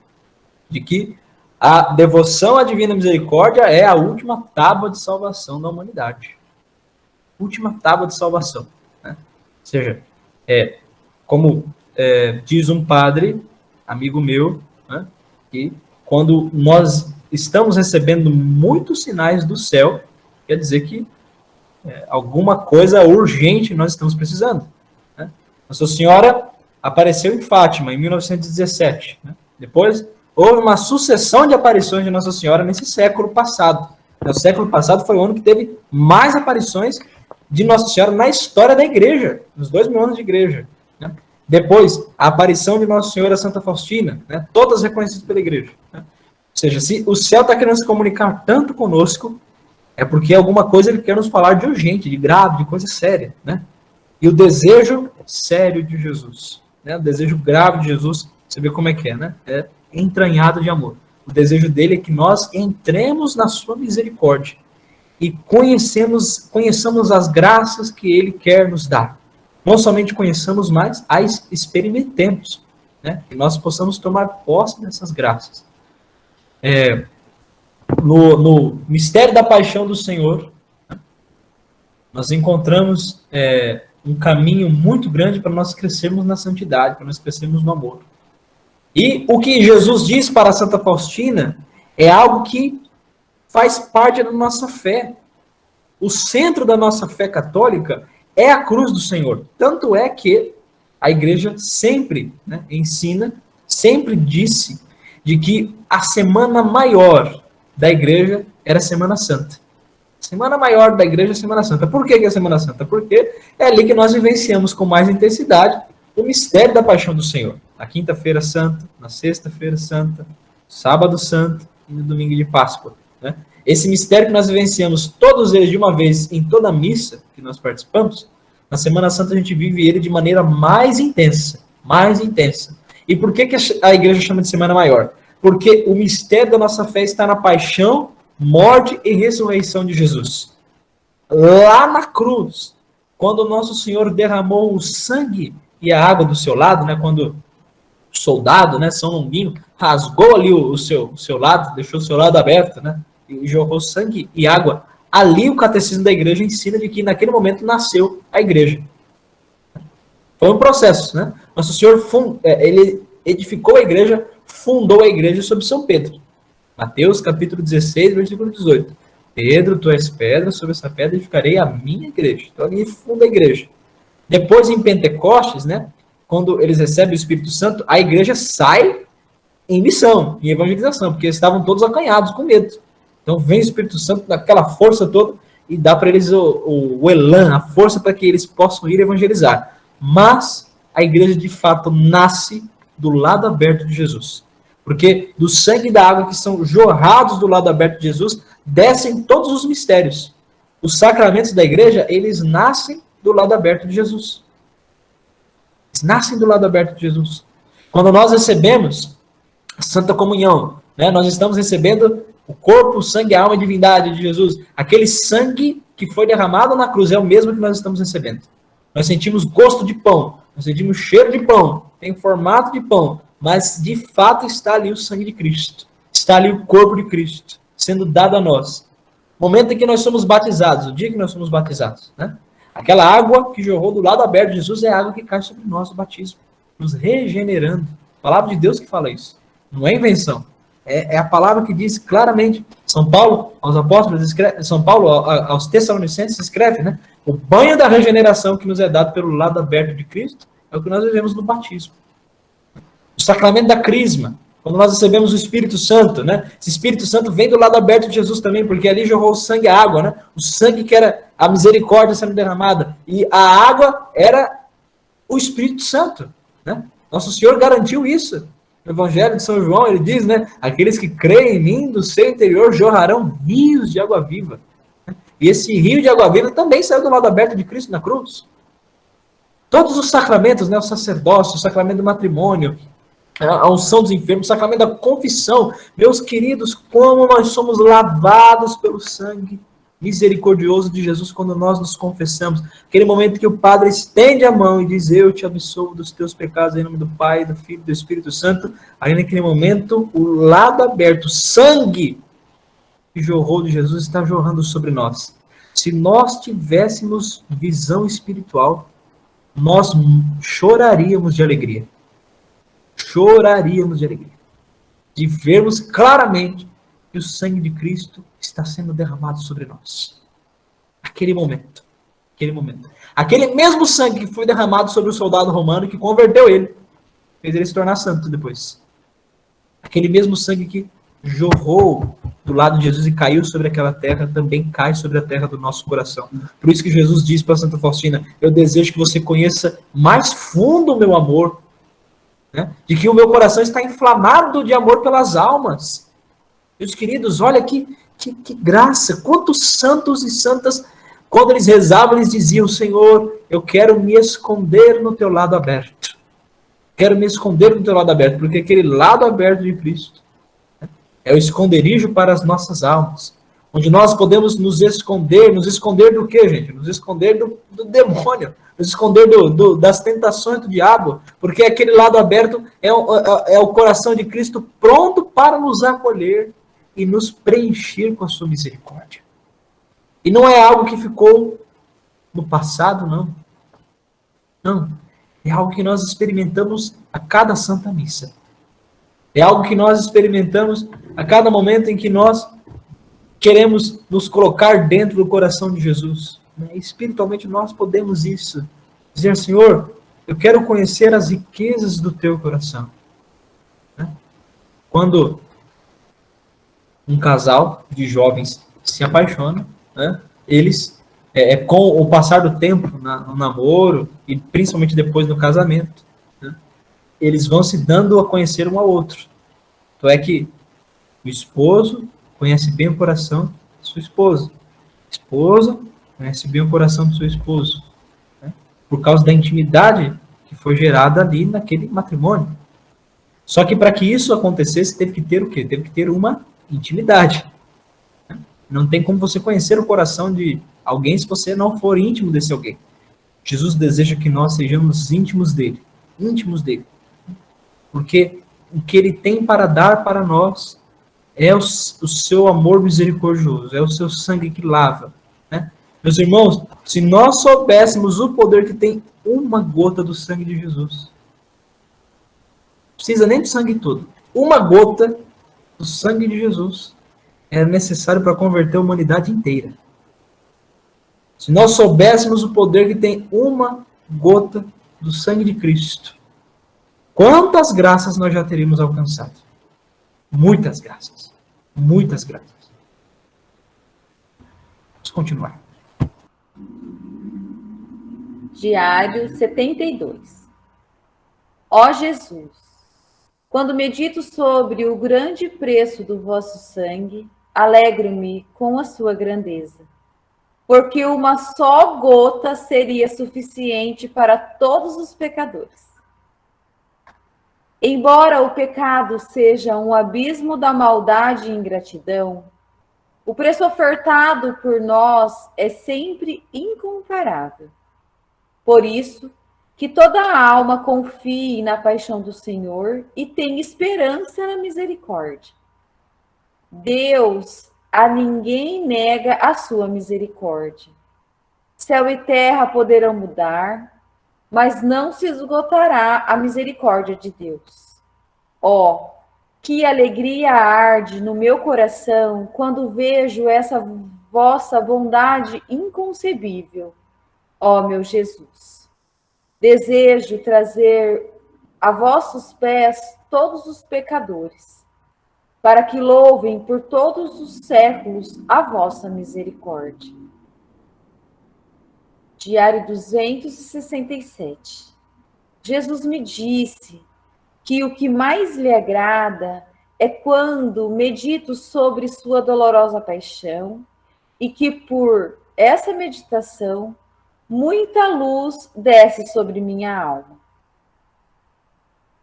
de que a devoção à divina misericórdia é a última tábua de salvação da humanidade. Última tábua de salvação, né? Ou seja, como diz um padre, amigo meu, né, que quando nós estamos recebendo muitos sinais do céu, quer dizer que alguma coisa urgente nós estamos precisando, né? Nossa Senhora apareceu em Fátima, em 1917. Né? Depois, houve uma sucessão de aparições de Nossa Senhora nesse século passado. O século passado foi o ano que teve mais aparições de Nossa Senhora na história da igreja, nos 2000 anos de igreja. Né? Depois, a aparição de Nossa Senhora Santa Faustina, né? Todas reconhecidas pela igreja. Né? Ou seja, se o céu está querendo se comunicar tanto conosco, é porque alguma coisa ele quer nos falar de urgente, de grave, de coisa séria, né? E o desejo sério de Jesus, né? O desejo grave de Jesus, você vê como é que é, né? É entranhado de amor. O desejo dele é que nós entremos na sua misericórdia e conheçamos as graças que ele quer nos dar. Não somente conheçamos, mas as experimentemos, né? Que nós possamos tomar posse dessas graças. no mistério da paixão do Senhor, nós encontramos um caminho muito grande para nós crescermos na santidade, para nós crescermos no amor. E o que Jesus diz para Santa Faustina é algo que faz parte da nossa fé. O centro da nossa fé católica é a cruz do Senhor. Tanto é que a igreja sempre ensina, sempre disse, de que a semana maior da igreja era a Semana Santa. A semana maior da igreja é a Semana Santa. Por que é a Semana Santa? Porque é ali que nós vivenciamos com mais intensidade o mistério da paixão do Senhor. Na quinta-feira santa, na sexta-feira santa, sábado santo e no domingo de Páscoa. Né? Esse mistério que nós vivenciamos todos eles de uma vez em toda a missa que nós participamos, na Semana Santa a gente vive ele de maneira mais intensa. Mais intensa. E por que a igreja chama de Semana Maior? Porque o mistério da nossa fé está na paixão, morte e ressurreição de Jesus. Lá na cruz, quando o nosso Senhor derramou o sangue e a água do seu lado, quando o soldado, São Longuinho, rasgou ali o seu lado, deixou o seu lado aberto, e jorrou sangue e água. Ali o catecismo da igreja ensina de que naquele momento nasceu a igreja. Foi um processo, Nosso Senhor ele edificou a igreja, fundou a igreja sob São Pedro. Mateus capítulo 16, versículo 18. Pedro, tu és pedra, sobre essa pedra edificarei a minha igreja. Então ele funda a igreja. Depois em Pentecostes, quando eles recebem o Espírito Santo, a igreja sai em missão, em evangelização, porque eles estavam todos acanhados com medo. Então vem o Espírito Santo, daquela força toda, e dá para eles o elan, a força para que eles possam ir evangelizar. Mas a igreja de fato nasce do lado aberto de Jesus. Porque do sangue e da água que são jorrados do lado aberto de Jesus, descem todos os mistérios. Os sacramentos da igreja, eles nascem do lado aberto de Jesus. Eles nascem do lado aberto de Jesus. Quando nós recebemos a Santa Comunhão, nós estamos recebendo o corpo, o sangue, a alma e a divindade de Jesus. Aquele sangue que foi derramado na cruz é o mesmo que nós estamos recebendo. Nós sentimos gosto de pão, nós sentimos cheiro de pão, tem formato de pão, mas de fato está ali o sangue de Cristo. Está ali o corpo de Cristo, sendo dado a nós. O momento em que nós somos batizados, o dia que nós somos batizados, aquela água que jorrou do lado aberto de Jesus é a água que cai sobre nós no batismo, nos regenerando. A palavra de Deus que fala isso, não é invenção. É a palavra que diz claramente. São Paulo aos apóstolos escreve, São Paulo aos Tessalonicenses escreve, o banho da regeneração que nos é dado pelo lado aberto de Cristo é o que nós vivemos no batismo. O sacramento da crisma, quando nós recebemos o Espírito Santo, esse Espírito Santo vem do lado aberto de Jesus também, porque ali jorrou o sangue e a água, o sangue que era a misericórdia sendo derramada, e a água era o Espírito Santo, Nosso Senhor garantiu isso. No Evangelho de São João, ele diz, aqueles que creem em mim, do seu interior jorrarão rios de água viva. E esse rio de água viva também saiu do lado aberto de Cristo na cruz. Todos os sacramentos, o sacerdócio, o sacramento do matrimônio, a unção dos enfermos, o sacramento da confissão. Meus queridos, como nós somos lavados pelo sangue misericordioso de Jesus quando nós nos confessamos. Aquele momento que o Padre estende a mão e diz, eu te absolvo dos teus pecados em nome do Pai, do Filho e do Espírito Santo. Aí naquele momento, o lado aberto, o sangue que jorrou de Jesus está jorrando sobre nós. Se nós tivéssemos visão espiritual, nós choraríamos de alegria. Choraríamos de alegria. De vermos claramente que o sangue de Cristo está sendo derramado sobre nós. Aquele momento. Aquele mesmo sangue que foi derramado sobre o soldado romano que converteu ele, fez ele se tornar santo depois. Aquele mesmo sangue que jorrou do lado de Jesus e caiu sobre aquela terra, também cai sobre a terra do nosso coração. Por isso que Jesus diz para Santa Faustina, eu desejo que você conheça mais fundo o meu amor, de que o meu coração está inflamado de amor pelas almas. Meus queridos, olha que graça, quantos santos e santas, quando eles rezavam, eles diziam, Senhor, eu quero me esconder no teu lado aberto. Quero me esconder no teu lado aberto, porque aquele lado aberto de Cristo é o esconderijo para as nossas almas. onde nós podemos nos esconder do quê, gente? Nos esconder do demônio, nos esconder das tentações do diabo, porque aquele lado aberto é o coração de Cristo pronto para nos acolher e nos preencher com a sua misericórdia. E não é algo que ficou no passado, não. Não. É algo que nós experimentamos a cada Santa Missa. É algo que nós experimentamos a cada momento em que nós queremos nos colocar dentro do coração de Jesus. Espiritualmente nós podemos isso. Dizer, Senhor, eu quero conhecer as riquezas do teu coração. Quando um casal de jovens se apaixona, eles, com o passar do tempo no namoro, e principalmente depois no casamento, eles vão se dando a conhecer um ao outro. Então é que o esposo conhece bem o coração de sua esposa. A esposa conhece bem o coração do seu esposo. Por causa da intimidade que foi gerada ali naquele matrimônio. Só que para que isso acontecesse, teve que ter o quê? Teve que ter uma intimidade. Não tem como você conhecer o coração de alguém se você não for íntimo desse alguém. Jesus deseja que nós sejamos íntimos dele. Íntimos dele. Porque o que ele tem para dar para nós é o seu amor misericordioso, é o seu sangue que lava. Meus irmãos, se nós soubéssemos o poder que tem uma gota do sangue de Jesus, não precisa nem do sangue todo, uma gota do sangue de Jesus é necessário para converter a humanidade inteira. Se nós soubéssemos o poder que tem uma gota do sangue de Cristo, quantas graças nós já teríamos alcançado? Muitas graças. Muitas graças. Vamos continuar. Diário 72. Ó Jesus, quando medito sobre o grande preço do vosso sangue, alegro-me com a sua grandeza, porque uma só gota seria suficiente para todos os pecadores. Embora o pecado seja um abismo da maldade e ingratidão, o preço ofertado por nós é sempre incomparável. Por isso, que toda a alma confie na paixão do Senhor e tenha esperança na misericórdia. Deus a ninguém nega a sua misericórdia. Céu e terra poderão mudar, mas não se esgotará a misericórdia de Deus. Oh, que alegria arde no meu coração quando vejo essa vossa bondade inconcebível, ó meu Jesus. Desejo trazer a vossos pés todos os pecadores, para que louvem por todos os séculos a vossa misericórdia. Diário 267. Jesus me disse que o que mais lhe agrada é quando medito sobre sua dolorosa paixão e que por essa meditação muita luz desce sobre minha alma.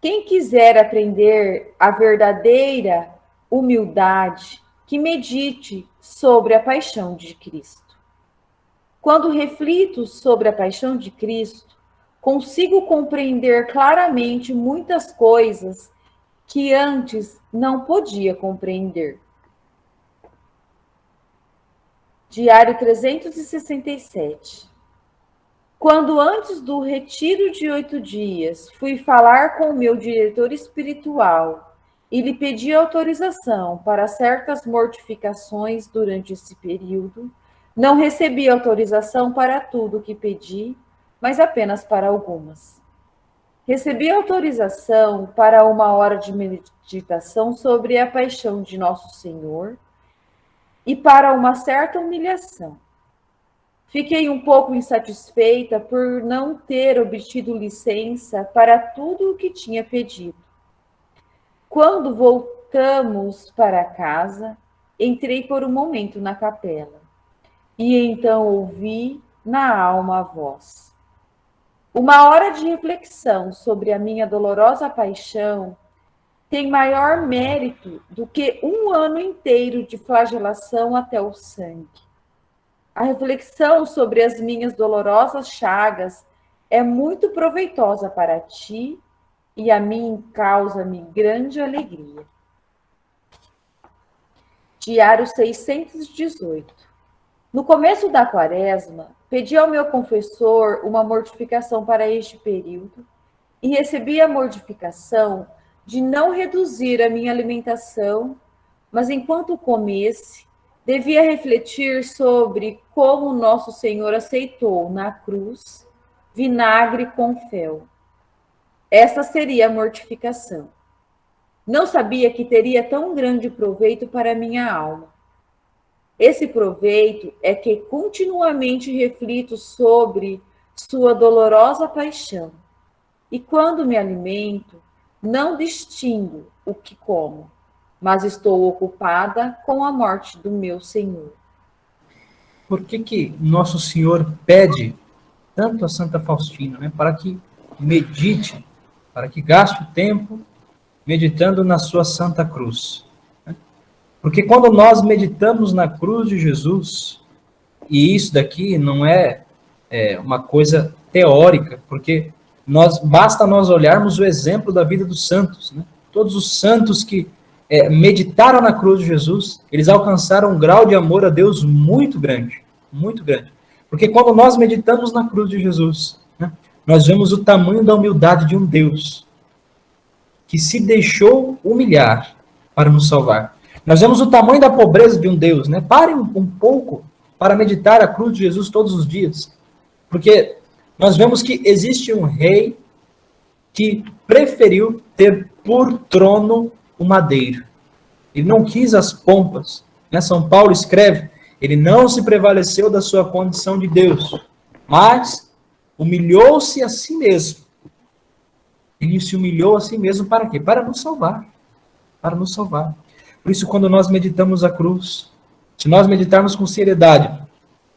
Quem quiser aprender a verdadeira humildade, que medite sobre a paixão de Cristo. Quando reflito sobre a paixão de Cristo, consigo compreender claramente muitas coisas que antes não podia compreender. Diário 367. Quando antes do retiro de 8 dias, fui falar com o meu diretor espiritual e lhe pedi autorização para certas mortificações durante esse período, não recebi autorização para tudo o que pedi, mas apenas para algumas. Recebi autorização para 1 hora de meditação sobre a paixão de Nosso Senhor e para uma certa humilhação. Fiquei um pouco insatisfeita por não ter obtido licença para tudo o que tinha pedido. Quando voltamos para casa, entrei por um momento na capela e então ouvi na alma a voz. 1 hora de reflexão sobre a minha dolorosa paixão tem maior mérito do que um ano inteiro de flagelação até o sangue. A reflexão sobre as minhas dolorosas chagas é muito proveitosa para ti e a mim causa-me grande alegria. Diário 618. No começo da quaresma, pedi ao meu confessor uma mortificação para este período e recebi a mortificação de não reduzir a minha alimentação, mas enquanto comesse, devia refletir sobre como nosso Senhor aceitou na cruz vinagre com fel. Essa seria a mortificação. Não sabia que teria tão grande proveito para minha alma. Esse proveito é que continuamente reflito sobre sua dolorosa paixão. E quando me alimento, não distingo o que como, mas estou ocupada com a morte do meu Senhor. Por que Nosso Senhor pede tanto a Santa Faustina, né? Para que medite, para que gaste o tempo meditando na sua Santa Cruz. Né? Porque quando nós meditamos na cruz de Jesus, e isso daqui não é uma coisa teórica, porque basta nós olharmos o exemplo da vida dos santos. Né? Todos os santos que meditaram na cruz de Jesus, eles alcançaram um grau de amor a Deus muito grande, muito grande. Porque quando nós meditamos na cruz de Jesus, né, nós vemos o tamanho da humildade de um Deus que se deixou humilhar para nos salvar. Nós vemos o tamanho da pobreza de um Deus. Né? Pare um pouco para meditar a cruz de Jesus todos os dias. Porque nós vemos que existe um rei que preferiu ter por trono o madeiro. Ele não quis as pompas. Né? São Paulo escreve, ele não se prevaleceu da sua condição de Deus, mas humilhou-se a si mesmo. Ele se humilhou a si mesmo para quê? Para nos salvar. Para nos salvar. Por isso, quando nós meditamos a cruz, se nós meditarmos com seriedade,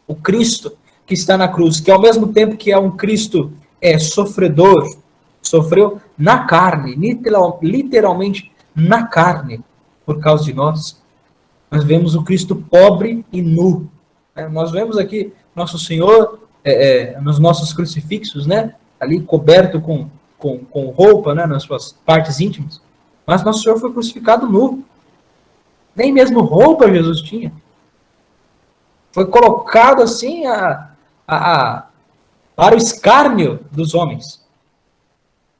o Cristo que está na cruz, que ao mesmo tempo que é um Cristo sofredor, sofreu na carne, literalmente na carne, por causa de nós. Nós vemos o Cristo pobre e nu. Nós vemos aqui Nosso Senhor nos nossos crucifixos, né? Ali coberto com roupa, né? Nas suas partes íntimas. Mas Nosso Senhor foi crucificado nu. Nem mesmo roupa Jesus tinha. Foi colocado assim para o escárnio dos homens.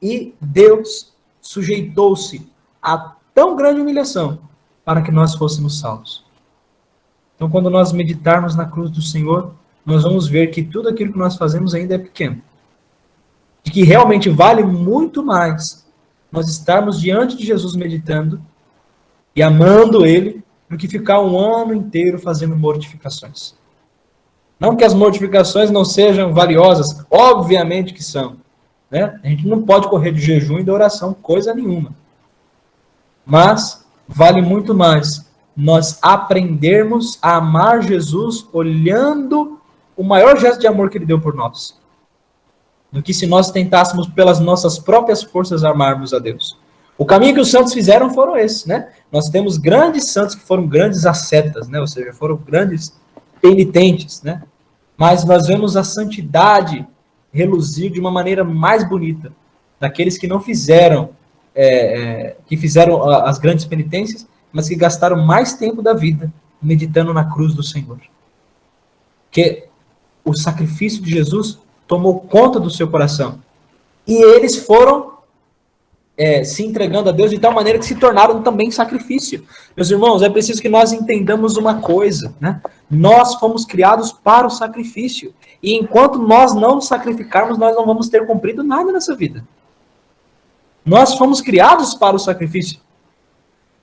E Deus sujeitou-se a tão grande humilhação para que nós fôssemos salvos. Então, quando nós meditarmos na cruz do Senhor, nós vamos ver que tudo aquilo que nós fazemos ainda é pequeno. E que realmente vale muito mais nós estarmos diante de Jesus meditando e amando Ele, do que ficar um ano inteiro fazendo mortificações. Não que as mortificações não sejam valiosas, obviamente que são. Né? A gente não pode correr de jejum e de oração, coisa nenhuma. Mas vale muito mais nós aprendermos a amar Jesus olhando o maior gesto de amor que Ele deu por nós, do que se nós tentássemos pelas nossas próprias forças amarmos a Deus. O caminho que os santos fizeram foram esses, né? Nós temos grandes santos que foram grandes ascetas, né? Ou seja, foram grandes penitentes, né? Mas nós vemos a santidade reluzir de uma maneira mais bonita daqueles que não fizeram, que fizeram as grandes penitências, mas que gastaram mais tempo da vida meditando na cruz do Senhor. Porque o sacrifício de Jesus tomou conta do seu coração. E eles foram se entregando a Deus de tal maneira que se tornaram também sacrifício. Meus irmãos, é preciso que nós entendamos uma coisa, né? Nós fomos criados para o sacrifício. E enquanto nós não nos sacrificarmos, nós não vamos ter cumprido nada nessa vida. Nós fomos criados para o sacrifício.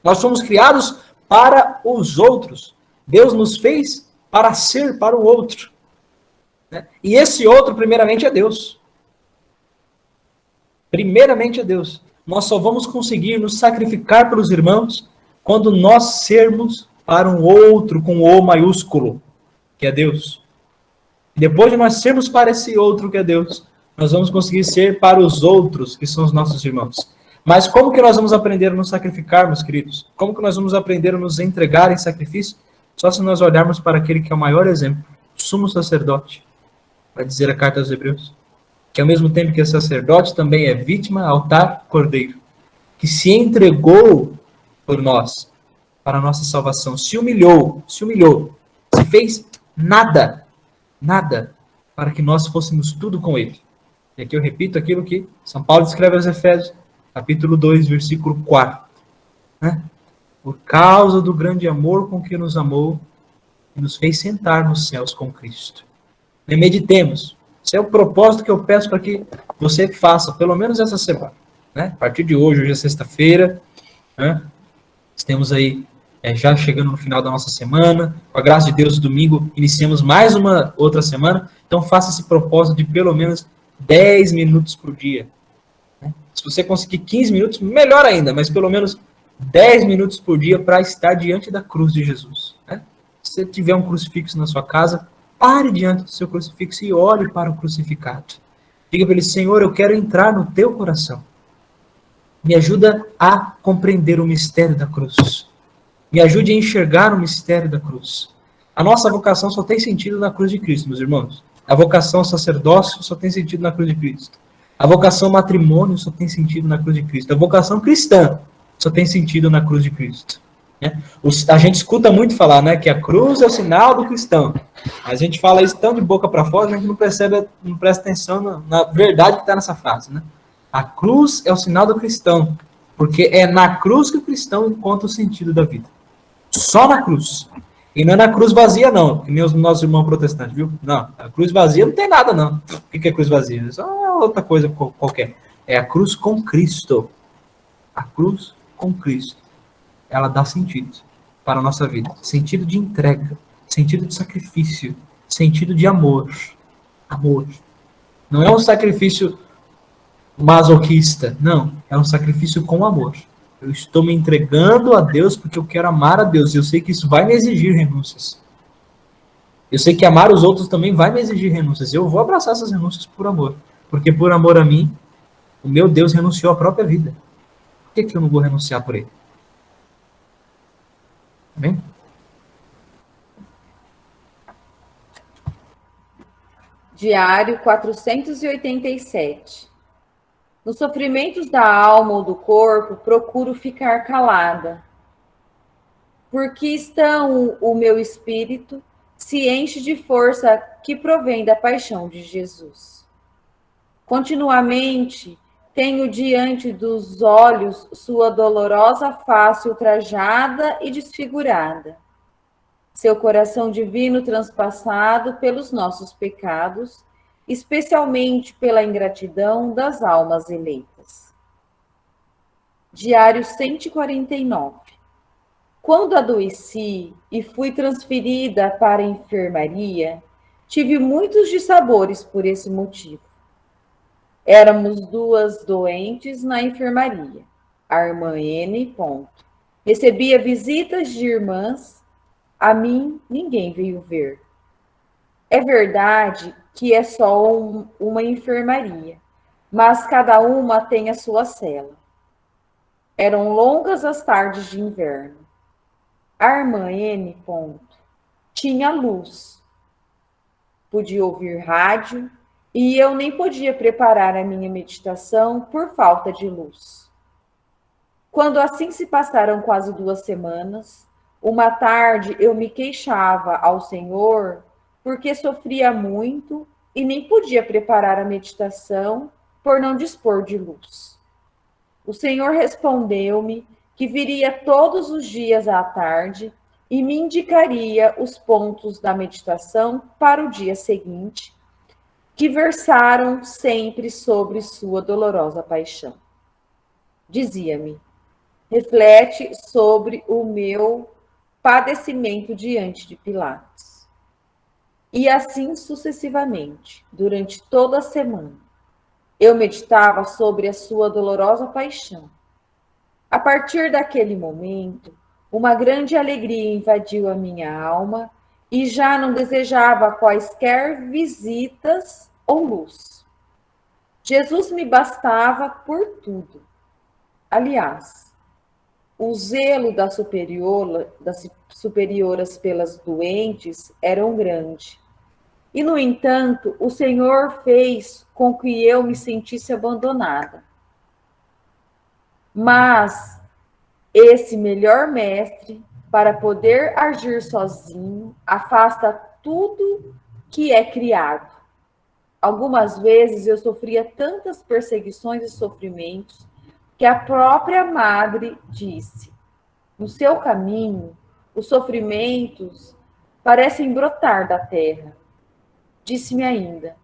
Nós fomos criados para os outros. Deus nos fez para ser para o outro. Né? E esse outro, primeiramente, é Deus. Primeiramente é Deus. Nós só vamos conseguir nos sacrificar pelos irmãos quando nós sermos para um outro com O maiúsculo, que é Deus. E depois de nós sermos para esse outro que é Deus, nós vamos conseguir ser para os outros, que são os nossos irmãos. Mas como que nós vamos aprender a nos sacrificar, meus queridos? Como que nós vamos aprender a nos entregar em sacrifício? Só se nós olharmos para aquele que é o maior exemplo, o sumo sacerdote, vai dizer a carta aos Hebreus, que ao mesmo tempo que é sacerdote, também é vítima, altar, cordeiro, que se entregou por nós, para a nossa salvação, se humilhou, se fez nada, para que nós fôssemos tudo com ele. E aqui eu repito aquilo que São Paulo escreve aos Efésios, capítulo 2, versículo 4. Né? Por causa do grande amor com que nos amou, e nos fez sentar nos céus com Cristo. E meditemos. Esse é o propósito que eu peço para que você faça, pelo menos essa semana. Né? A partir de hoje é sexta-feira, né? Estamos aí já chegando no final da nossa semana. Com a graça de Deus, domingo, iniciamos mais uma outra semana. Então, faça esse propósito de pelo menos 10 minutos por dia. Né? Se você conseguir 15 minutos, melhor ainda, mas pelo menos 10 minutos por dia para estar diante da cruz de Jesus. Né? Se você tiver um crucifixo na sua casa, pare diante do seu crucifixo e olhe para o crucificado. Diga para ele: Senhor, eu quero entrar no teu coração. Me ajuda a compreender o mistério da cruz. Me ajude a enxergar o mistério da cruz. A nossa vocação só tem sentido na cruz de Cristo, meus irmãos. A vocação sacerdócio só tem sentido na cruz de Cristo. A vocação matrimônio só tem sentido na cruz de Cristo. A vocação cristã só tem sentido na cruz de Cristo. A gente escuta muito falar, né, que a cruz é o sinal do cristão. A gente fala isso tão de boca para fora, a gente não presta atenção na verdade que está nessa frase, né? A cruz é o sinal do cristão, porque é na cruz que o cristão encontra o sentido da vida. Só na cruz. E não é na cruz vazia, não, que nem os nossos irmãos protestantes, viu? Não, a cruz vazia não tem nada, não. O que é cruz vazia? É só outra coisa qualquer. É a cruz com Cristo. A cruz com Cristo. Ela dá sentido para a nossa vida. Sentido de entrega, sentido de sacrifício, sentido de amor. Amor. Não é um sacrifício masoquista, não. É um sacrifício com amor. Eu estou me entregando a Deus porque eu quero amar a Deus. E eu sei que isso vai me exigir renúncias. Eu sei que amar os outros também vai me exigir renúncias. Eu vou abraçar essas renúncias por amor. Porque por amor a mim, o meu Deus renunciou à própria vida. Por que eu não vou renunciar por ele? Amém? Diário 487. Nos sofrimentos da alma ou do corpo, procuro ficar calada, porque estão o meu espírito se enche de força que provém da paixão de Jesus. Continuamente tenho diante dos olhos sua dolorosa face ultrajada e desfigurada, seu coração divino transpassado pelos nossos pecados, especialmente pela ingratidão das almas eleitas. Diário 149. Quando adoeci e fui transferida para a enfermaria, tive muitos dissabores por esse motivo. Éramos duas doentes na enfermaria. A irmã N. Recebia visitas de irmãs, a mim ninguém veio ver. É verdade que é só uma enfermaria, mas cada uma tem a sua cela. Eram longas as tardes de inverno. A irmã N. tinha luz. Podia ouvir rádio e eu nem podia preparar a minha meditação por falta de luz. Quando assim se passaram quase 2 semanas, uma tarde eu me queixava ao Senhor porque sofria muito e nem podia preparar a meditação por não dispor de luz. O Senhor respondeu-me que viria todos os dias à tarde e me indicaria os pontos da meditação para o dia seguinte, que versaram sempre sobre sua dolorosa paixão. Dizia-me: reflete sobre o meu padecimento diante de Pilatos. E assim sucessivamente, durante toda a semana, eu meditava sobre a sua dolorosa paixão. A partir daquele momento, uma grande alegria invadiu a minha alma e já não desejava quaisquer visitas ou luz. Jesus me bastava por tudo. Aliás, o zelo das superioras pelas doentes era grande. E, no entanto, o Senhor fez com que eu me sentisse abandonada. Mas esse melhor mestre, para poder agir sozinho, afasta tudo que é criado. Algumas vezes eu sofria tantas perseguições e sofrimentos que a própria madre disse: no seu caminho, os sofrimentos parecem brotar da terra. Disse-me ainda: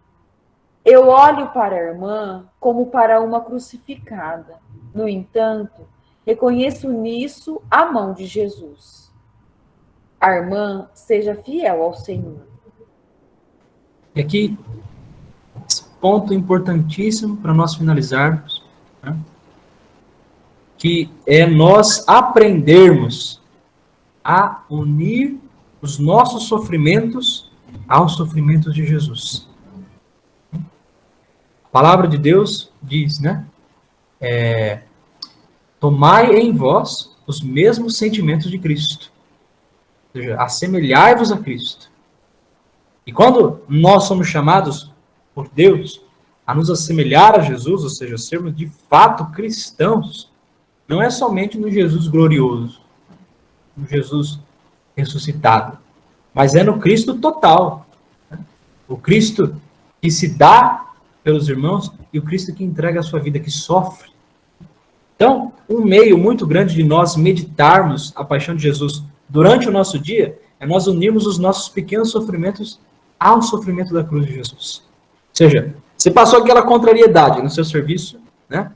eu olho para a irmã como para uma crucificada. No entanto, reconheço nisso a mão de Jesus. A irmã seja fiel ao Senhor. E aqui, esse ponto importantíssimo para nós finalizarmos, né? Que é nós aprendermos a unir os nossos sofrimentos aos sofrimentos de Jesus. A palavra de Deus diz, né? Tomai em vós os mesmos sentimentos de Cristo. Ou seja, assemelhai-vos a Cristo. E quando nós somos chamados por Deus a nos assemelhar a Jesus, ou seja, sermos de fato cristãos, não é somente no Jesus glorioso, no Jesus ressuscitado, mas é no Cristo total. O Cristo que se dá pelos irmãos e o Cristo que entrega a sua vida, que sofre. Então, um meio muito grande de nós meditarmos a paixão de Jesus durante o nosso dia é nós unirmos os nossos pequenos sofrimentos ao sofrimento da cruz de Jesus. Ou seja, você passou aquela contrariedade no seu serviço, né?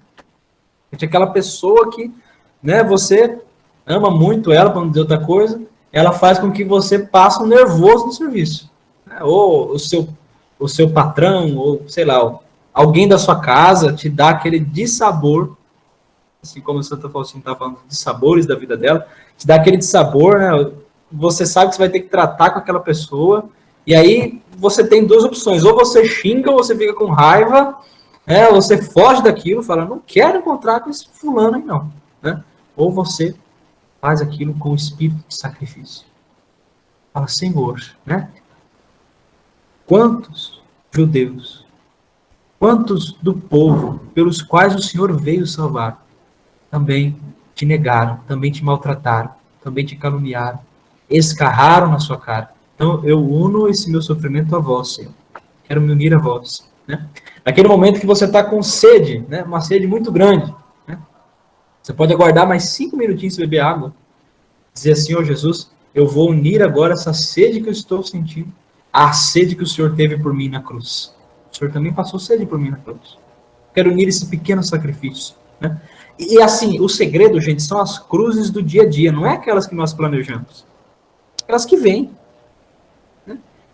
Aquela pessoa que, né, você ama muito ela, para não dizer outra coisa, ela faz com que você passe um nervoso no serviço. Né? Ou o seu patrão, ou sei lá, alguém da sua casa te dá aquele dissabor, assim como o Santa Faustina está falando de sabores da vida dela, te dá aquele dissabor, né? Você sabe que você vai ter que tratar com aquela pessoa, e aí você tem duas opções, ou você xinga, ou você fica com raiva, você foge daquilo, fala, não quero encontrar com esse fulano aí não, né? Ou você faz aquilo com o espírito de sacrifício. Fala, Senhor, né? Quantos judeus, quantos do povo pelos quais o Senhor veio salvar, também te negaram, também te maltrataram, também te caluniaram, escarraram na sua cara. Então eu uno esse meu sofrimento a vós, Senhor. Quero me unir a vós, né? Naquele momento que você está com sede, né? Uma sede muito grande, né? Você pode aguardar mais 5 minutinhos para beber água. Dizer, Senhor Jesus, eu vou unir agora essa sede que eu estou sentindo à sede que o Senhor teve por mim na cruz. O Senhor também passou sede por mim na cruz. Quero unir esse pequeno sacrifício, né? E assim, o segredo, gente, são as cruzes do dia a dia, não é aquelas que nós planejamos. Aquelas que vêm.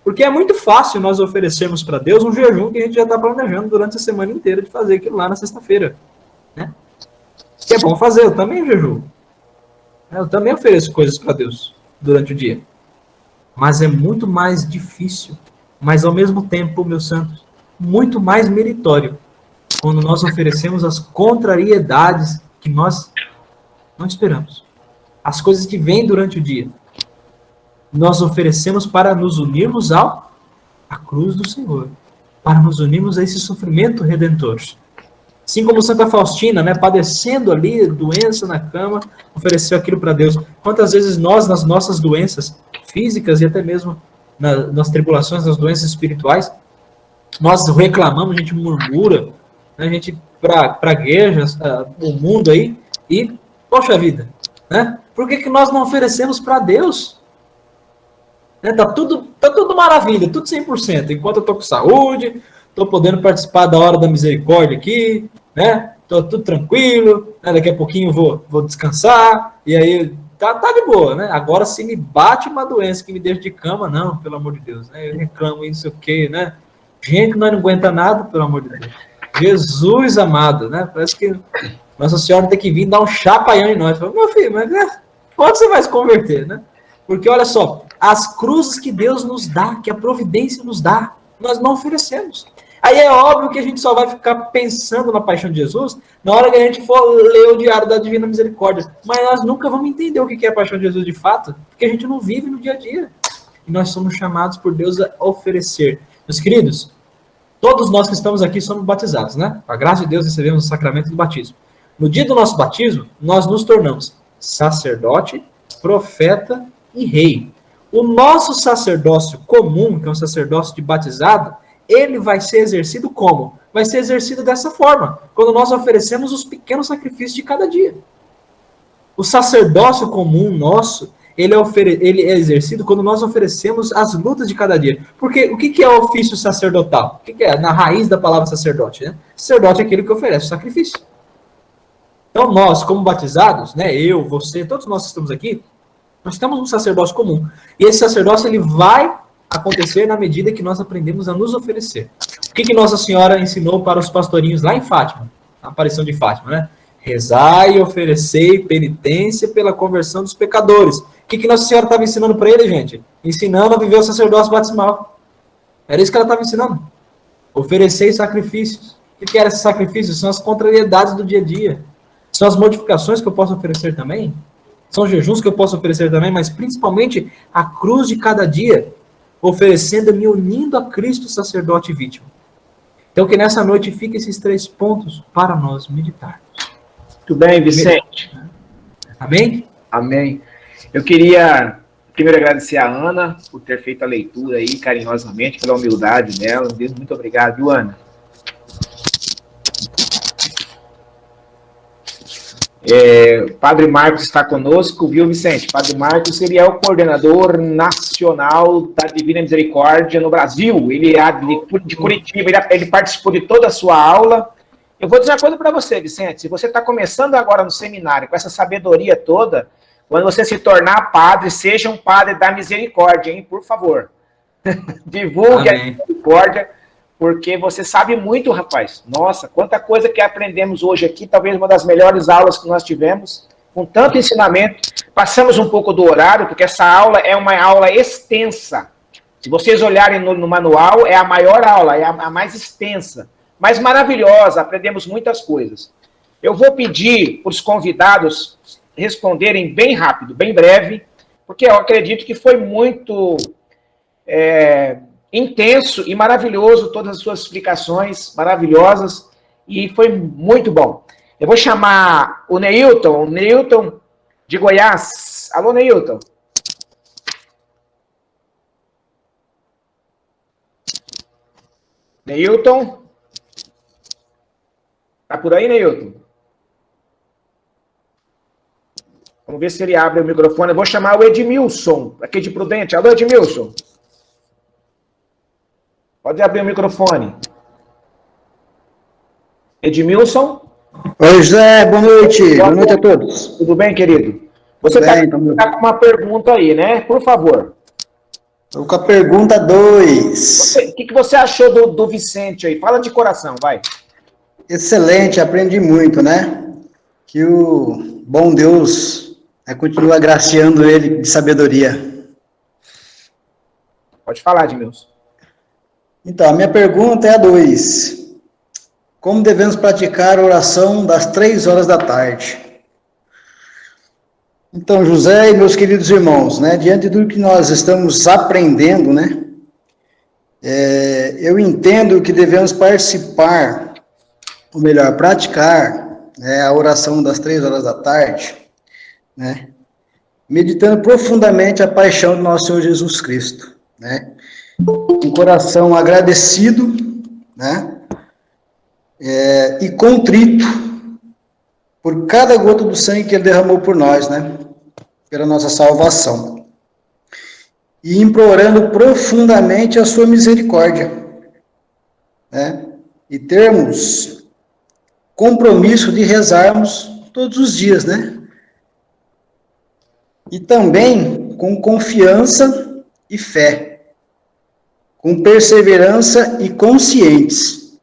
Porque é muito fácil nós oferecermos para Deus um jejum que a gente já está planejando durante a semana inteira de fazer aquilo lá na sexta-feira, né? Que é bom fazer, eu também jejuo. Eu também ofereço coisas para Deus durante o dia. Mas é muito mais difícil, mas ao mesmo tempo, meus santos, muito mais meritório, quando nós oferecemos as contrariedades que nós não esperamos. As coisas que vêm durante o dia. Nós oferecemos para nos unirmos à cruz do Senhor, para nos unirmos a esse sofrimento redentor. Assim como Santa Faustina, né, padecendo ali, doença na cama, ofereceu aquilo para Deus. Quantas vezes nós, nas nossas doenças físicas e até mesmo nas tribulações, nas doenças espirituais, nós reclamamos, a gente murmura, né, a gente pragueja o mundo aí, e, poxa vida, né, por que nós não oferecemos para Deus? Tá tudo maravilha, tudo 100%. Enquanto eu estou com saúde, estou podendo participar da hora da misericórdia aqui, né? Estou tudo tranquilo, né? Daqui a pouquinho vou descansar, e aí tá de boa, né? Agora, se me bate uma doença que me deixa de cama, não, pelo amor de Deus, né? Eu reclamo isso, o quê, né? Gente, nós não aguenta nada, pelo amor de Deus. Jesus amado, né? Parece que Nossa Senhora tem que vir dar um chapaião em nós. Fala, meu filho, mas quando você vai se converter, né? Porque olha só, as cruzes que Deus nos dá, que a providência nos dá, nós não oferecemos. Aí é óbvio que a gente só vai ficar pensando na paixão de Jesus na hora que a gente for ler o Diário da Divina Misericórdia. Mas nós nunca vamos entender o que é a paixão de Jesus de fato, porque a gente não vive no dia a dia. E nós somos chamados por Deus a oferecer. Meus queridos, todos nós que estamos aqui somos batizados, né? Com a graça de Deus recebemos o sacramento do batismo. No dia do nosso batismo, nós nos tornamos sacerdote, profeta e rei. O nosso sacerdócio comum, que é um sacerdócio de batizado, ele vai ser exercido como? Vai ser exercido dessa forma, quando nós oferecemos os pequenos sacrifícios de cada dia. O sacerdócio comum nosso, ele é exercido quando nós oferecemos as lutas de cada dia. Porque o que é o ofício sacerdotal? O que é? Na raiz da palavra sacerdote, né? Sacerdote é aquele que oferece o sacrifício. Então nós, como batizados, né, eu, você, todos nós que estamos aqui, nós temos um sacerdócio comum. E esse sacerdócio ele vai acontecer na medida que nós aprendemos a nos oferecer. O que Nossa Senhora ensinou para os pastorinhos lá em Fátima? A aparição de Fátima, né? Rezai e oferecei penitência pela conversão dos pecadores. O que Nossa Senhora estava ensinando para ele, gente? Ensinando a viver o sacerdócio batismal. Era isso que ela estava ensinando. Oferecei sacrifícios. O que eram esses sacrifícios? São as contrariedades do dia a dia. São as modificações que eu posso oferecer também. São jejuns que eu posso oferecer também, mas principalmente a cruz de cada dia, oferecendo-me, unindo a Cristo, sacerdote e vítima. Então que nessa noite fiquem esses 3 pontos para nós meditarmos. Muito bem, Vicente. Amém? Amém. Eu queria primeiro agradecer a Ana por ter feito a leitura aí carinhosamente, pela humildade dela. Muito obrigado, viu, Ana? Padre Marcos está conosco, viu, Vicente? Padre Marcos, ele é o coordenador nacional da Divina Misericórdia no Brasil. Ele é de Curitiba, ele participou de toda a sua aula. Eu vou dizer uma coisa para você, Vicente. Se você está começando agora no seminário com essa sabedoria toda, quando você se tornar padre, seja um padre da misericórdia, hein? Por favor. Divulgue a misericórdia, porque você sabe muito, rapaz. Nossa, quanta coisa que aprendemos hoje aqui, talvez uma das melhores aulas que nós tivemos, com tanto ensinamento. Passamos um pouco do horário, porque essa aula é uma aula extensa. Se vocês olharem no manual, é a maior aula, é a mais extensa, mas maravilhosa, aprendemos muitas coisas. Eu vou pedir para os convidados responderem bem rápido, bem breve, porque eu acredito que foi muito intenso e maravilhoso, todas as suas explicações maravilhosas, e foi muito bom. Eu vou chamar o Neilton de Goiás. Alô, Neilton. Neilton? Tá por aí, Neilton? Vamos ver se ele abre o microfone. Eu vou chamar o Edmilson, aqui de Prudente. Alô, Edmilson? Pode abrir o microfone. Edmilson? Oi, José, boa noite. Boa noite a todos. Tudo bem, querido? Você está com uma pergunta aí, né? Por favor. Estou com a pergunta 2. O que você achou do Vicente aí? Fala de coração, vai. Excelente, aprendi muito, né? Que o bom Deus continua agraciando ele de sabedoria. Pode falar, Edmilson. Então, a minha pergunta é a 2. Como devemos praticar a oração das 3 horas da tarde? Então, José e meus queridos irmãos, né, diante de tudo que nós estamos aprendendo, né, eu entendo que devemos participar, ou melhor, praticar a oração das 3 horas da tarde, né, meditando profundamente a paixão do nosso Senhor Jesus Cristo, né, um coração agradecido, né, e contrito por cada gota do sangue que Ele derramou por nós, né, pela nossa salvação, e implorando profundamente a sua misericórdia, né, e termos compromisso de rezarmos todos os dias, né, e também com confiança e fé, com perseverança e conscientes.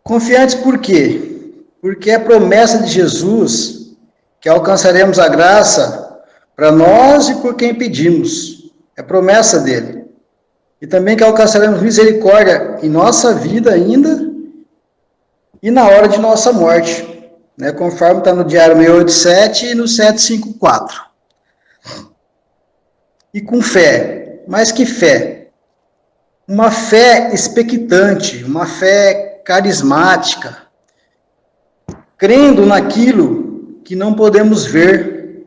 Confiantes por quê? Porque é a promessa de Jesus que alcançaremos a graça para nós e por quem pedimos. É promessa dele. e também que alcançaremos misericórdia em nossa vida ainda e na hora de nossa morte, né? Conforme está no Diário 687 e no 754. E com fé. Mas que fé? Uma fé expectante, uma fé carismática, crendo naquilo que não podemos ver,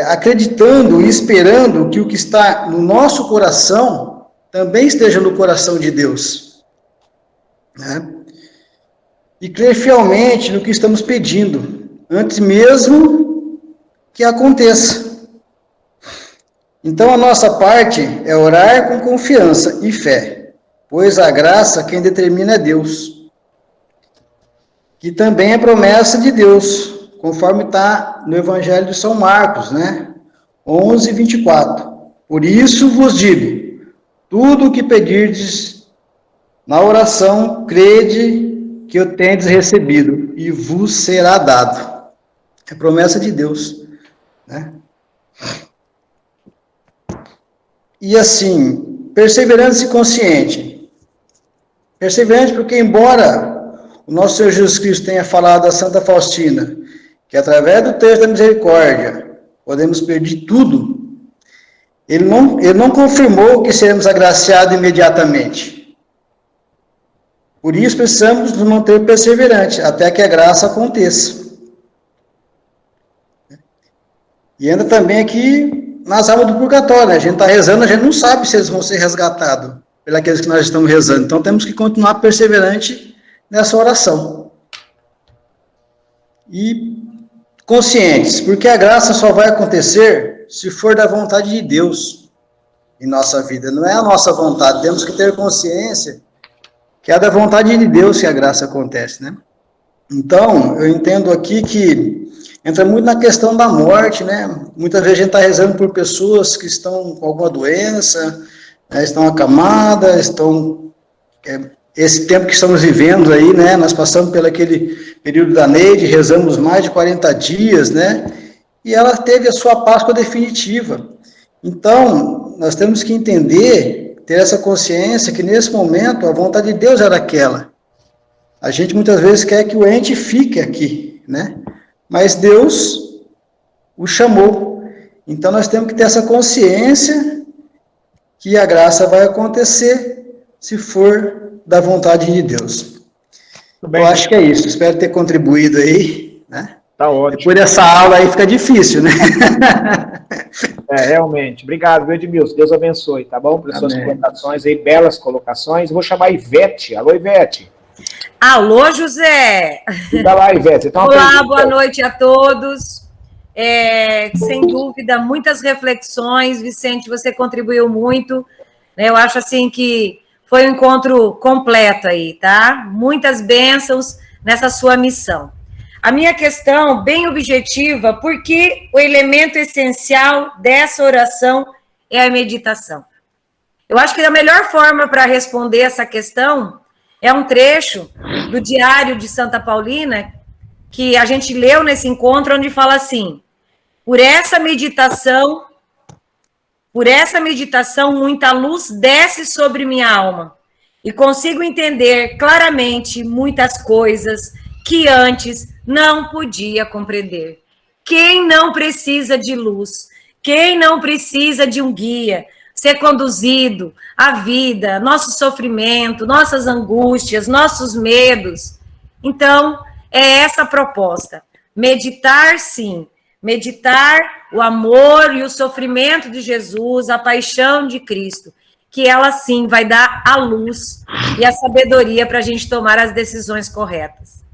acreditando e esperando que o que está no nosso coração também esteja no coração de Deus, né? E crer fielmente no que estamos pedindo, antes mesmo que aconteça. Então, a nossa parte é orar com confiança e fé, pois a graça quem determina é Deus, que também é promessa de Deus, conforme está no Evangelho de São Marcos, né? 11:24. Por isso vos digo, tudo o que pedirdes na oração, crede que o tendes recebido, e vos será dado. É promessa de Deus, né? E assim, perseverante e consciente. Perseverante porque, embora o nosso Senhor Jesus Cristo tenha falado a Santa Faustina, que através do texto da misericórdia podemos pedir tudo, ele não confirmou que seremos agraciados imediatamente. Por isso precisamos nos manter perseverantes, até que a graça aconteça. E ainda também aqui nas almas do purgatório, né? A gente está rezando, a gente não sabe se eles vão ser resgatados pelos que nós estamos rezando. Então temos que continuar perseverante nessa oração. E conscientes, porque a graça só vai acontecer se for da vontade de Deus em nossa vida. Não é a nossa vontade, temos que ter consciência que é da vontade de Deus que a graça acontece, né? Então, eu entendo aqui que entra muito na questão da morte, né? Muitas vezes a gente está rezando por pessoas que estão com alguma doença, né? Estão acamadas, estão... esse tempo que estamos vivendo aí, né? Nós passamos pelo aquele período da Neide, rezamos mais de 40 dias, né? E ela teve a sua Páscoa definitiva. Então, nós temos que entender, ter essa consciência que nesse momento a vontade de Deus era aquela. A gente muitas vezes quer que o ente fique aqui, né? Mas Deus o chamou. Então nós temos que ter essa consciência que a graça vai acontecer se for da vontade de Deus. Eu acho que é isso. Espero ter contribuído aí, né? Tá ótimo. Depois dessa aula aí fica difícil, né? Realmente. Obrigado, Edmilson. Deus abençoe, tá bom? Pelas suas colocações aí, belas colocações. Vou chamar a Ivete. Alô, Ivete. Alô, José. Diga lá, Ivete. Então, olá, boa noite a todos. Sem dúvida, muitas reflexões. Vicente, você contribuiu muito. Eu acho assim que foi um encontro completo aí, tá? Muitas bênçãos nessa sua missão. A minha questão, bem objetiva, porque o elemento essencial dessa oração é a meditação. Eu acho que a melhor forma para responder essa questão é um trecho do Diário de Santa Paulina, que a gente leu nesse encontro, onde fala assim: por essa meditação, muita luz desce sobre minha alma, e consigo entender claramente muitas coisas que antes não podia compreender. Quem não precisa de luz? Quem não precisa de um guia? Ser conduzido à vida, nosso sofrimento, nossas angústias, nossos medos. Então, é essa a proposta. Meditar, sim. Meditar o amor e o sofrimento de Jesus, a paixão de Cristo, que ela, sim, vai dar a luz e a sabedoria para a gente tomar as decisões corretas.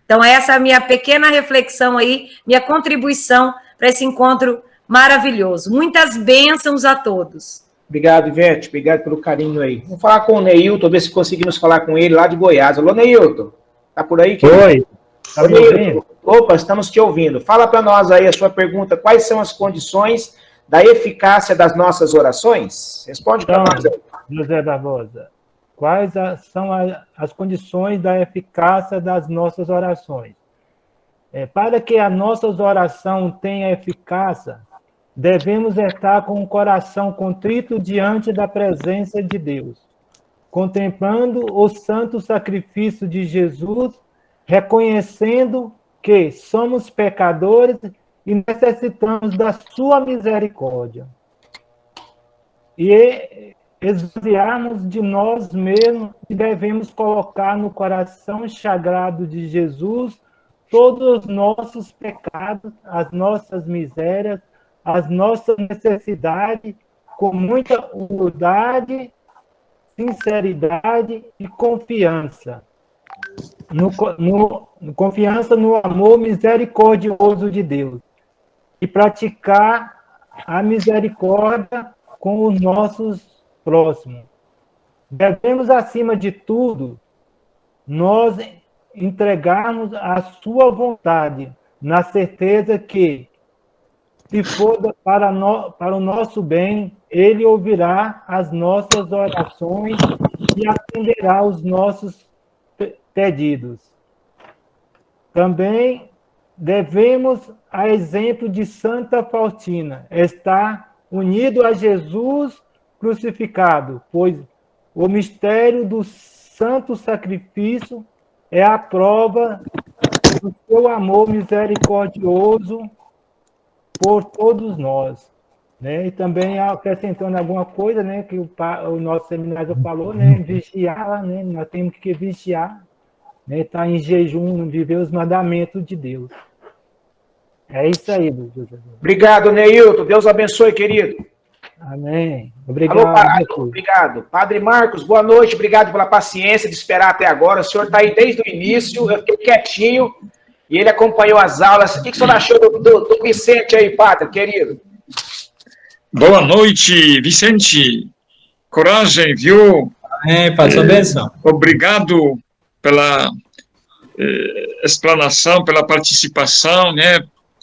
Então, essa é a minha pequena reflexão aí, minha contribuição para esse encontro maravilhoso. Muitas bênçãos a todos. Obrigado, Ivete. Obrigado pelo carinho aí. Vamos falar com o Neilton, ver se conseguimos falar com ele lá de Goiás. Alô, Neilton. Tá por aí? Oi. Tá me ouvindo? Opa, estamos te ouvindo. Fala para nós aí a sua pergunta. Quais são as condições da eficácia das nossas orações? Responde para nós aí. José Barbosa. Quais são as condições da eficácia das nossas orações? Para que a nossa oração tenha eficácia, devemos estar com o coração contrito diante da presença de Deus, contemplando o santo sacrifício de Jesus, reconhecendo que somos pecadores e necessitamos da sua misericórdia. E esvaziarmos de nós mesmos e devemos colocar no coração sagrado de Jesus todos os nossos pecados, as nossas misérias, as nossas necessidades, com muita humildade, sinceridade e confiança. Confiança no amor misericordioso de Deus. E praticar a misericórdia com os nossos próximos. Devemos, acima de tudo, nós entregarmos a sua vontade, na certeza que, se for para o nosso bem, Ele ouvirá as nossas orações e atenderá os nossos pedidos. Também devemos, a exemplo de Santa Faustina, estar unido a Jesus crucificado, pois o mistério do santo sacrifício é a prova do seu amor misericordioso por todos nós. Né? E também acrescentando alguma coisa, né, que o nosso seminário falou, né, vigiar, né, nós temos que vigiar, né, estar em jejum, viver os mandamentos de Deus. É isso aí, Deus. Obrigado, Neilton. Deus abençoe, querido. Amém. Obrigado. Alô, obrigado. Padre Marcos, boa noite. Obrigado pela paciência de esperar até agora. O senhor está aí desde o início, eu fiquei quietinho e ele acompanhou as aulas. O que o senhor achou do Vicente aí, padre, querido? Boa noite, Vicente. Coragem, viu? Amém, Pai, sua bênção. Obrigado pela explanação, pela participação, né?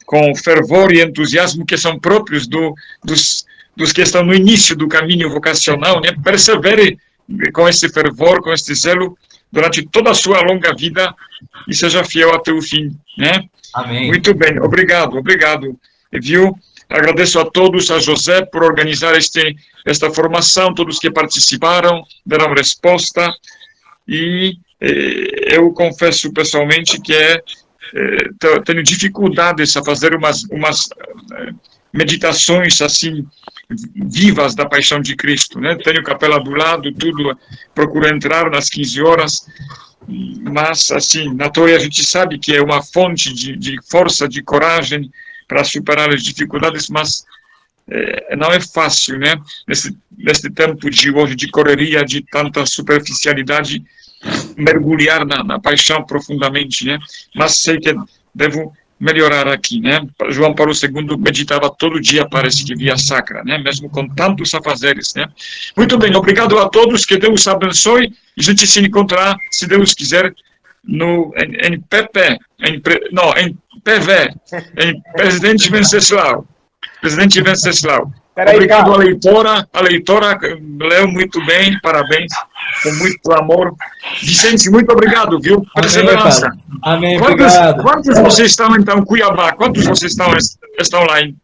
Com fervor e entusiasmo que são próprios dos que estão no início do caminho vocacional, né? Persevere com esse fervor, com esse zelo, durante toda a sua longa vida e seja fiel até o fim, né? Amém. Muito bem, obrigado, viu? Agradeço a todos, a José, por organizar esta formação, todos que participaram, deram resposta, e eu confesso pessoalmente que tenho dificuldades a fazer umas meditações assim vivas da paixão de Cristo, né? Tenho capela do lado, tudo, procuro entrar nas 15 horas, mas assim, na teoria a gente sabe que é uma fonte de força, de coragem para superar as dificuldades, mas não é fácil, né? Nesse tempo de hoje, de correria, de tanta superficialidade, mergulhar na paixão profundamente, né? Mas sei que devo melhorar aqui, né? João Paulo II meditava todo dia, parece que via sacra, né? Mesmo com tantos afazeres, né? Muito bem, obrigado a todos, que Deus abençoe, e a gente se encontrará, se Deus quiser, em PV, em Presidente Venceslau. Peraí, obrigado a leitora leu muito bem, parabéns, com muito amor. Vicente, muito obrigado, viu? Perseverança. Amém, obrigado. Quantos vocês estão, então, em Cuiabá? Quantos vocês estão lá em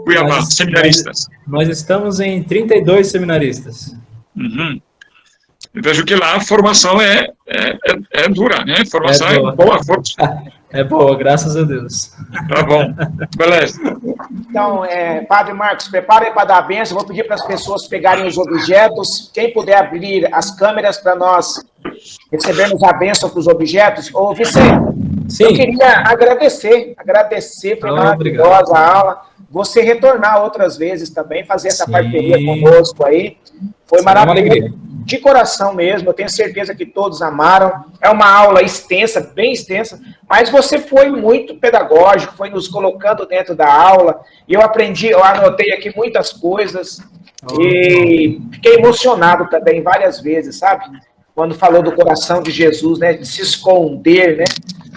Cuiabá, seminaristas? Nós estamos em 32 seminaristas. Uhum. Eu vejo que lá a formação é dura, né? A formação é boa, forte. É boa, graças a Deus. Tá bom, beleza. Então, Padre Marcos, preparem para dar a bênção. Vou pedir para as pessoas pegarem os objetos. Quem puder abrir as câmeras para nós recebermos a bênção para os objetos. Ô, Vicente, sim. Eu queria agradecer, foi maravilhosa a aula. Você retornar outras vezes também, fazer essa parceria conosco aí. Foi maravilhoso. De coração mesmo, eu tenho certeza que todos amaram. É uma aula extensa, bem extensa, mas você foi muito pedagógico, foi nos colocando dentro da aula. E eu anotei aqui muitas coisas e fiquei emocionado também várias vezes, sabe? Quando falou do coração de Jesus, né? De se esconder, né?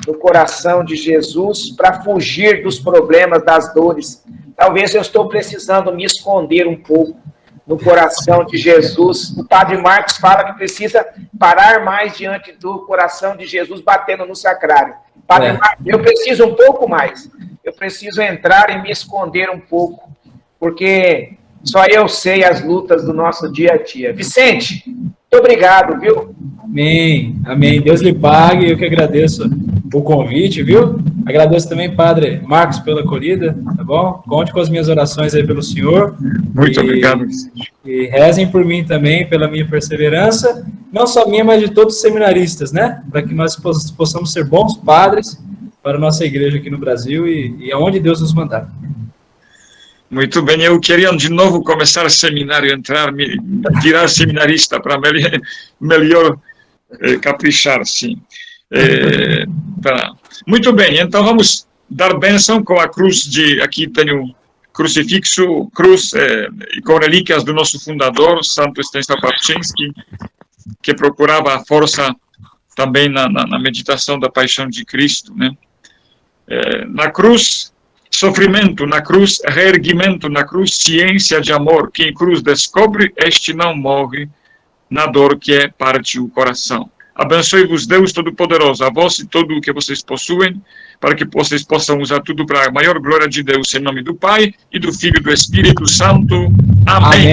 Do coração de Jesus para fugir dos problemas, das dores. Talvez eu estou precisando me esconder um pouco no coração de Jesus. O Padre Marcos fala que precisa parar mais diante do coração de Jesus, batendo no sacrário. Padre Marcos, eu preciso um pouco mais. Eu preciso entrar e me esconder um pouco, porque só eu sei as lutas do nosso dia a dia. Vicente, muito obrigado, viu? Amém, amém. Deus lhe pague, eu que agradeço o convite, viu? Agradeço também, Padre Marcos, pela acolhida, tá bom? Conte com as minhas orações aí pelo senhor. Muito obrigado, Vicente. E rezem por mim também, pela minha perseverança, não só minha, mas de todos os seminaristas, né? Para que nós possamos ser bons padres para a nossa igreja aqui no Brasil e aonde Deus nos mandar. Muito bem, eu queria de novo começar seminário, tirar seminarista para melhor caprichar, sim. Muito bem, então vamos dar bênção com a cruz aqui tenho crucifixo, cruz com relíquias do nosso fundador, Santo Stanisław Barczyński, que procurava a força também na meditação da paixão de Cristo, né? Na cruz, sofrimento, na cruz, reerguimento, na cruz, ciência de amor. Quem cruz descobre, este não morre na dor que parte o coração. Abençoe-vos Deus Todo-Poderoso, a vós e tudo o que vocês possuem, para que vocês possam usar tudo para a maior glória de Deus, em nome do Pai, e do Filho e do Espírito Santo. Amém. Amém.